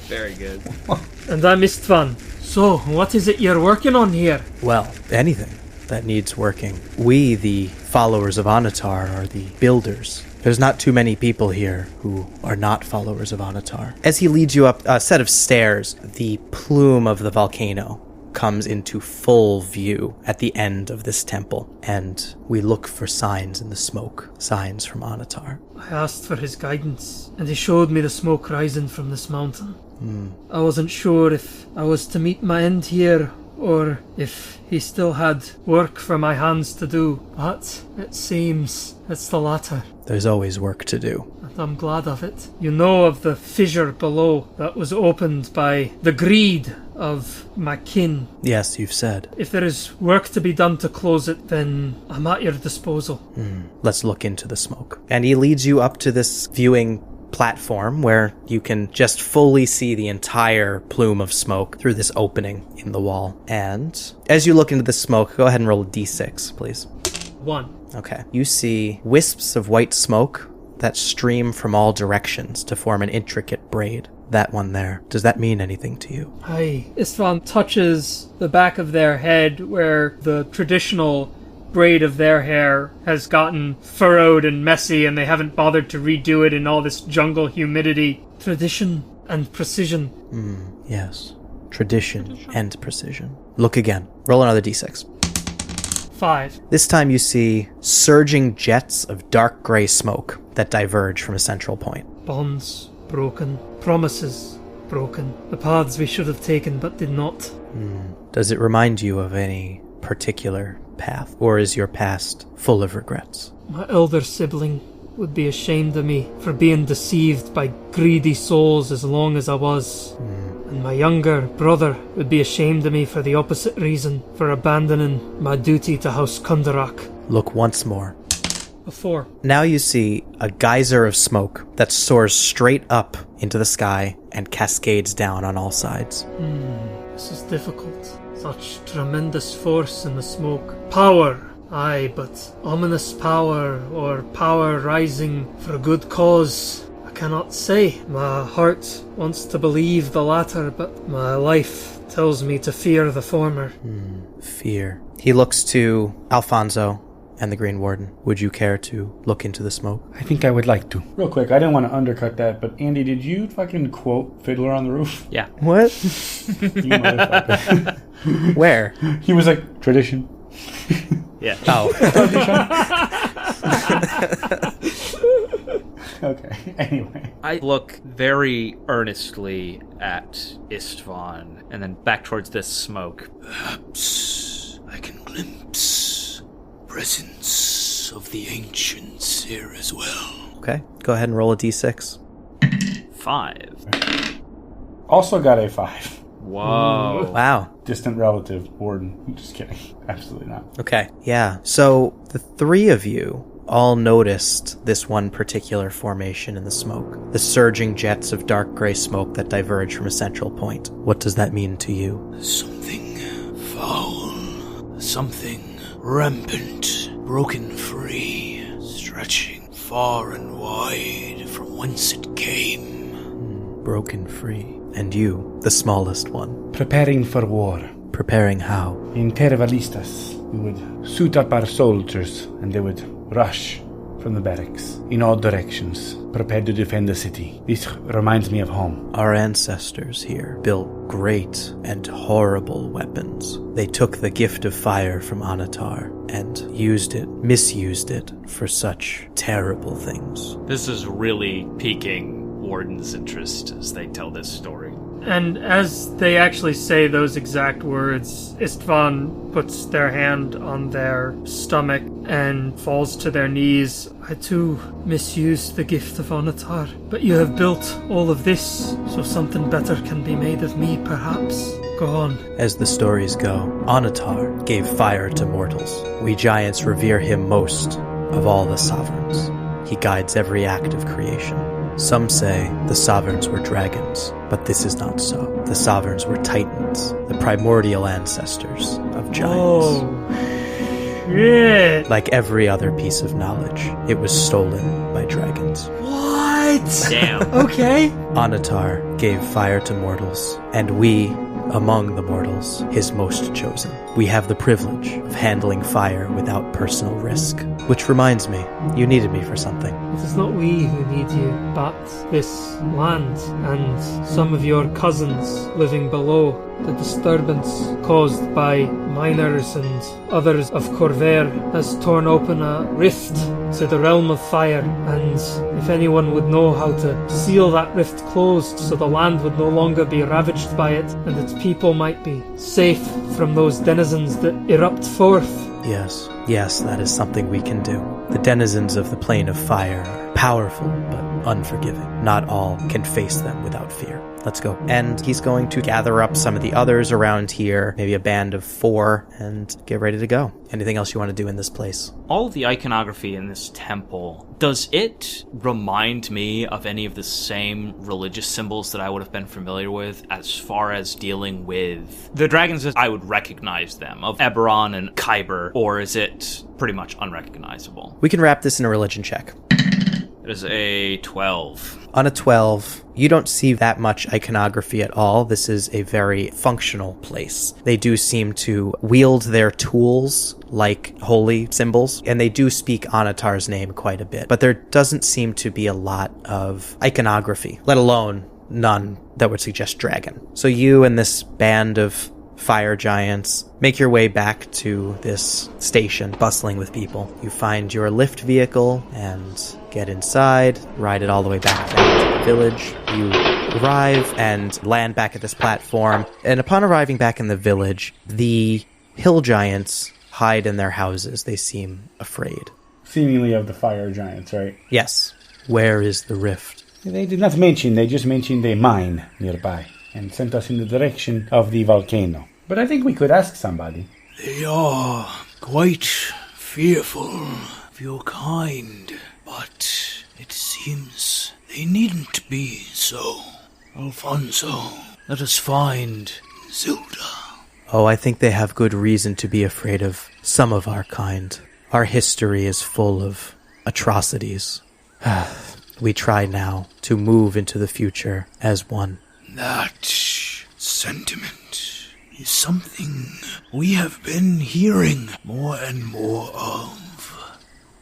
Very good. And I'm Istvan. So, what is it you're working on here? Well, anything that needs working. We, the followers of Anatar, are the builders. There's not too many people here who are not followers of Anatar. As he leads you up a set of stairs, the plume of the volcano comes into full view at the end of this temple, and we look for signs in the smoke, signs from Anatar. I asked for his guidance, and he showed me the smoke rising from this mountain. I wasn't sure if I was to meet my end here, or if he still had work for my hands to do, but it seems it's the latter. There's always work to do. And I'm glad of it. You know of the fissure below that was opened by the greed of my kin. Yes, you've said. If there is work to be done to close it, then I'm at your disposal. Let's look into the smoke. And he leads you up to this viewing platform where you can just fully see the entire plume of smoke through this opening in the wall. And as you look into the smoke, go ahead and roll a d6, please. 1. Okay. You see wisps of white smoke that stream from all directions to form an intricate braid. That one there. Does that mean anything to you? Aye. Istvan touches the back of their head where the traditional braid of their hair has gotten furrowed and messy, and they haven't bothered to redo it in all this jungle humidity. Tradition and precision. Yes. Tradition and precision. Look again. Roll another d6. 5. This time you see surging jets of dark gray smoke that diverge from a central point. Bonds broken. Promises broken. The paths we should have taken but did not. Does it remind you of any particular path, or is your past full of regrets? My elder sibling would be ashamed of me for being deceived by greedy souls as long as I was. And my younger brother would be ashamed of me for the opposite reason, for abandoning my duty to House Kundarak. Look once more. A 4. Now you see a geyser of smoke that soars straight up into the sky and cascades down on all sides. This is difficult. Such tremendous force in the smoke. Power, aye, but ominous power, or power rising for a good cause. I cannot say. My heart wants to believe the latter, but my life tells me to fear the former. Fear. He looks to Alfonso and the Green Warden. Would you care to look into the smoke? I think I would like to. Real quick, I didn't want to undercut that, but Andy, did you fucking quote Fiddler on the Roof? Yeah. What? You motherfucker. Where? He was like, tradition. Yeah. Oh. Okay, anyway. I look very earnestly at Istvan and then back towards this smoke. Perhaps I can glimpse presence of the ancients here as well. Okay, go ahead and roll a d6. 5. Also got a 5. Whoa. Wow. Distant relative, Warden. Just kidding. Absolutely not. Okay, yeah. So the three of you all noticed this one particular formation in the smoke. The surging jets of dark gray smoke that diverge from a central point. What does that mean to you? Something foul. Something rampant. Broken free. Stretching far and wide from whence it came. broken free. And you, the smallest one. Preparing for war. Preparing how? In Tervalistas, we would suit up our soldiers and they would rush from the barracks in all directions, prepared to defend the city. This reminds me of home. Our ancestors here built great and horrible weapons. They took the gift of fire from Anatar and misused it for such terrible things. This is really piquing Warden's interest as they tell this story. And as they actually say those exact words, Istvan puts their hand on their stomach and falls to their knees. I too misused the gift of Onatar, but you have built all of this, so something better can be made of me, perhaps. Go on. As the stories go, Onatar gave fire to mortals. We giants revere him most of all the sovereigns. He guides every act of creation. Some say the sovereigns were dragons, but this is not so. The sovereigns were titans, the primordial ancestors of giants. Oh, shit. Like every other piece of knowledge, it was stolen by dragons. What? Damn. Okay. Onatar gave fire to mortals, and we, among the mortals, his most chosen. We have the privilege of handling fire without personal risk. Which reminds me, you needed me for something. It is not we who need you, but this land and some of your cousins living below. The disturbance caused by miners and others of Corvair has torn open a rift to the realm of fire, and if anyone would know how to seal that rift closed so the land would no longer be ravaged by it and its people might be safe from those denizens that erupt forth. Yes, that is something we can do. The denizens of the plane of fire are powerful but unforgiving. Not all can face them without fear. Let's go. And he's going to gather up some of the others around here, maybe a band of 4, and get ready to go. Anything else you want to do in this place? All of the iconography in this temple, does it remind me of any of the same religious symbols that I would have been familiar with as far as dealing with the dragons as I would recognize them, of Eberron and Kyber, or is it pretty much unrecognizable? We can wrap this in a religion check. It is a 12. On a 12, you don't see that much iconography at all. This is a very functional place. They do seem to wield their tools like holy symbols, and they do speak Anatar's name quite a bit. But there doesn't seem to be a lot of iconography, let alone none that would suggest dragon. So you and this band of fire giants make your way back to this station, bustling with people. You find your lift vehicle and get inside, ride it all the way back down to the village. You arrive and land back at this platform, and upon arriving back in the village, the hill giants hide in their houses. They seem afraid. Seemingly of the fire giants, right? Yes. Where is the rift? They did not mention, they just mentioned a mine nearby and sent us in the direction of the volcano. But I think we could ask somebody. They are quite fearful of your kind, but it seems they needn't be so. Alfonso, let us find Zilda. Oh, I think they have good reason to be afraid of some of our kind. Our history is full of atrocities. We try now to move into the future as one. That sentiment is something we have been hearing more and more of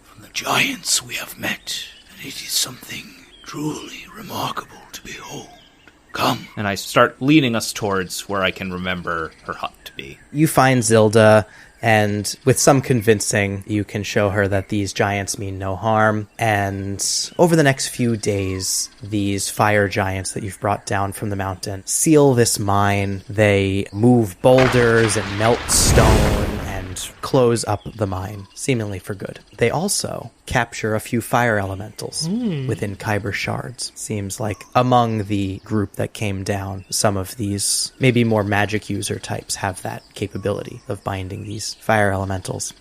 from the giants we have met, and it is something truly remarkable to behold. Come. And I start leading us towards where I can remember her hut to be. You find Zilda, and with some convincing, you can show her that these giants mean no harm. And over the next few days, these fire giants that you've brought down from the mountain seal this mine. They move boulders and melt stone and close up the mine, seemingly for good. They also capture a few fire elementals within Kyber shards. Seems like among the group that came down, some of these maybe more magic user types have that capability of binding these fire elementals.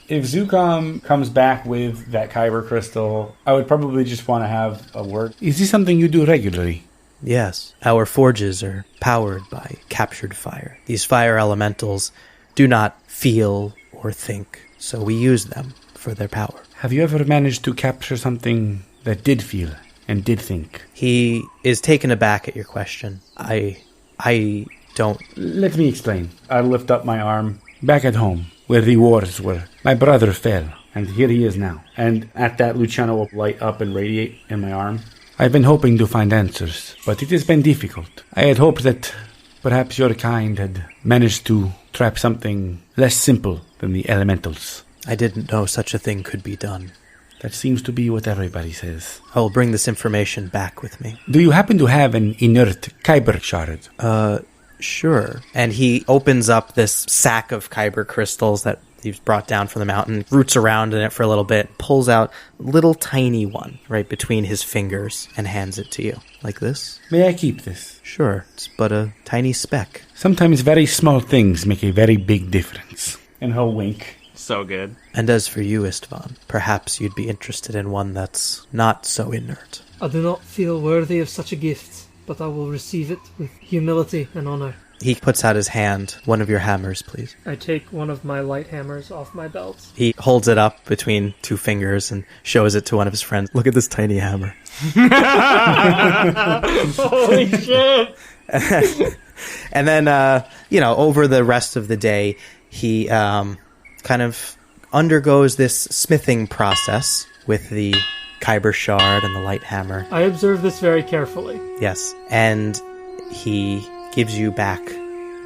If Zukam comes back with that Kyber crystal, I would probably just want to have a word. Is this something you do regularly? Yes, our forges are powered by captured fire. These fire elementals do not feel or think, so we use them for their power. Have you ever managed to capture something that did feel and did think. He is taken aback at your question. I don't... Let me explain. I lift up my arm. Back at home, where the wars were, my brother fell, and here he is now. And at that, Luciano will light up and radiate in my arm. I've been hoping to find answers, but it has been difficult. I had hoped that perhaps your kind had managed to trap something less simple than the elementals. I didn't know such a thing could be done. That seems to be what everybody says. I will bring this information back with me. Do you happen to have an inert Kyber shard? Sure. And he opens up this sack of Kyber crystals that he's brought down from the mountain, roots around in it for a little bit, pulls out a little tiny one right between his fingers and hands it to you. Like this? May I keep this? Sure. It's but a tiny speck. Sometimes very small things make a very big difference. And he'll wink. So good. And as for you, Istvan, perhaps you'd be interested in one that's not so inert. I do not feel worthy of such a gift, but I will receive it with humility and honor. He puts out his hand. One of your hammers, please. I take one of my light hammers off my belt. He holds it up between two fingers and shows it to one of his friends. Look at this tiny hammer. Holy shit! And then, over the rest of the day, he kind of undergoes this smithing process with the Kyber shard and the light hammer. I observe this very carefully. Yes. And he gives you back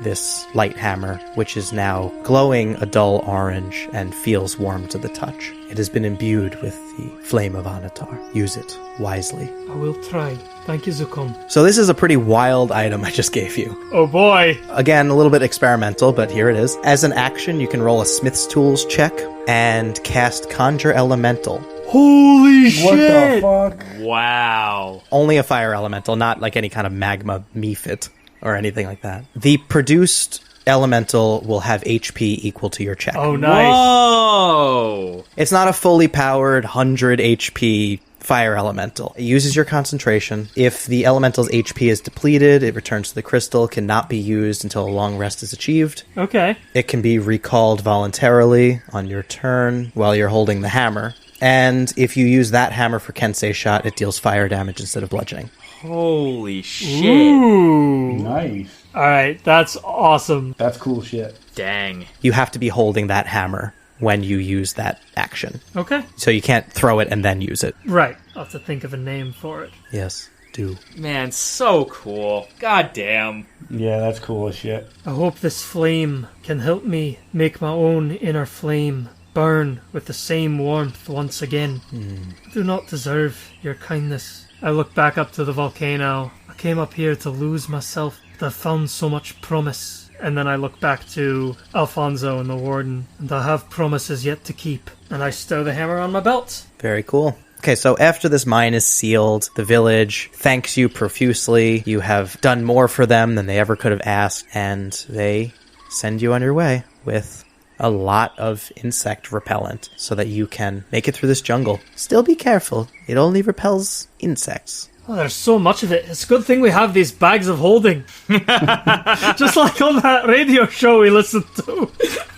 this light hammer, which is now glowing a dull orange and feels warm to the touch. It has been imbued with the flame of Anatar. Use it wisely. I will try. Thank you, Zukum. So this is a pretty wild item I just gave you. Oh boy. Again, a little bit experimental, but here it is. As an action, you can roll a Smith's Tools check and cast Conjure Elemental. Holy shit! What the fuck? Wow. Only a fire elemental, not like any kind of magma mephit or anything like that. The produced elemental will have HP equal to your check. Oh, nice. Whoa! It's not a fully powered 100 HP fire elemental. It uses your concentration. If the elemental's HP is depleted, it returns to the crystal, cannot be used until a long rest is achieved. Okay. It can be recalled voluntarily on your turn while you're holding the hammer. And if you use that hammer for Kensei shot, it deals fire damage instead of bludgeoning. Holy shit. Ooh. Nice. Alright, that's awesome. That's cool shit. Dang. You have to be holding that hammer when you use that action. Okay. So you can't throw it and then use it. Right. I'll have to think of a name for it. Yes, do. Man, so cool. God damn. Yeah, that's cool as shit. I hope this flame can help me make my own inner flame burn with the same warmth once again. I do not deserve your kindness. I look back up to the volcano. I came up here to lose myself, but I found so much promise. And then I look back to Alfonso and the Warden, and I have promises yet to keep. And I stow the hammer on my belt. Very cool. Okay, so after this mine is sealed, the village thanks you profusely. You have done more for them than they ever could have asked, and they send you on your way with a lot of insect repellent so that you can make it through this jungle. Still be careful. It only repels insects. Oh, there's so much of it. It's a good thing we have these bags of holding. Just like on that radio show we listened to.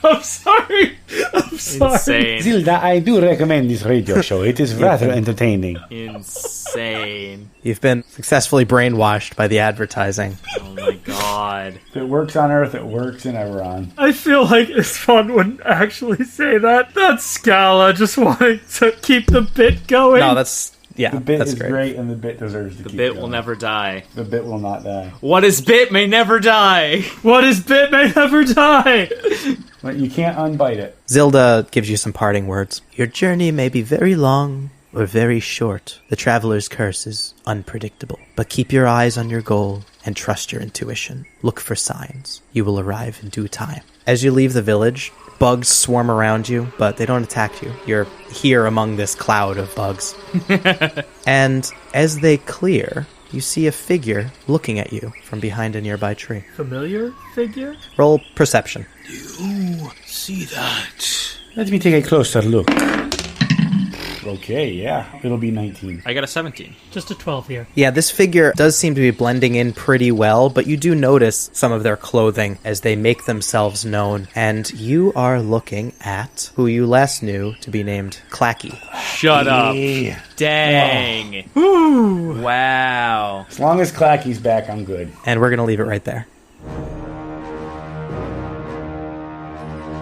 I'm sorry. Insane. Zilda, I do recommend this radio show. It is rather entertaining. Insane. You've been successfully brainwashed by the advertising. Oh my god. If it works on Earth, it works in Everon. I feel like Istvan wouldn't actually say that. That's Scala just wanting to keep the bit going. No, that's... Yeah, The bit that's is great, and the bit deserves to keep The bit going. will never die. The bit will not die. What is bit may never die. What is bit may never die. But you can't unbite it. Zilda gives you some parting words. Your journey may be very long or very short. The traveler's curse is unpredictable. But keep your eyes on your goal and trust your intuition. Look for signs. You will arrive in due time. As you leave the village, bugs swarm around you, but they don't attack you. You're here among this cloud of bugs. And as they clear, you see a figure looking at you from behind a nearby tree. Familiar figure? Roll perception. You see that? Let me take a closer look. Okay, yeah. It'll be 19. I got a 17. Just a 12 here. Yeah, this figure does seem to be blending in pretty well, but you do notice some of their clothing as they make themselves known. And you are looking at who you last knew to be named Clacky. Shut up. Yeah. Dang. Wow. As long as Clacky's back, I'm good. And we're going to leave it right there.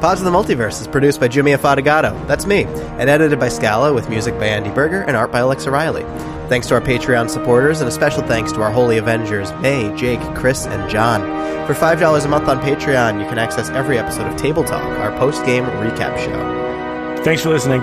Pods of the Multiverse is produced by Jimmy Affatigato, that's me, and edited by Scala with music by Andy Berger and art by Alexa Reilly. Thanks to our Patreon supporters, and a special thanks to our Holy Avengers, May, Jake, Chris, and John. For $5 a month on Patreon, you can access every episode of Table Talk, our post-game recap show. Thanks for listening.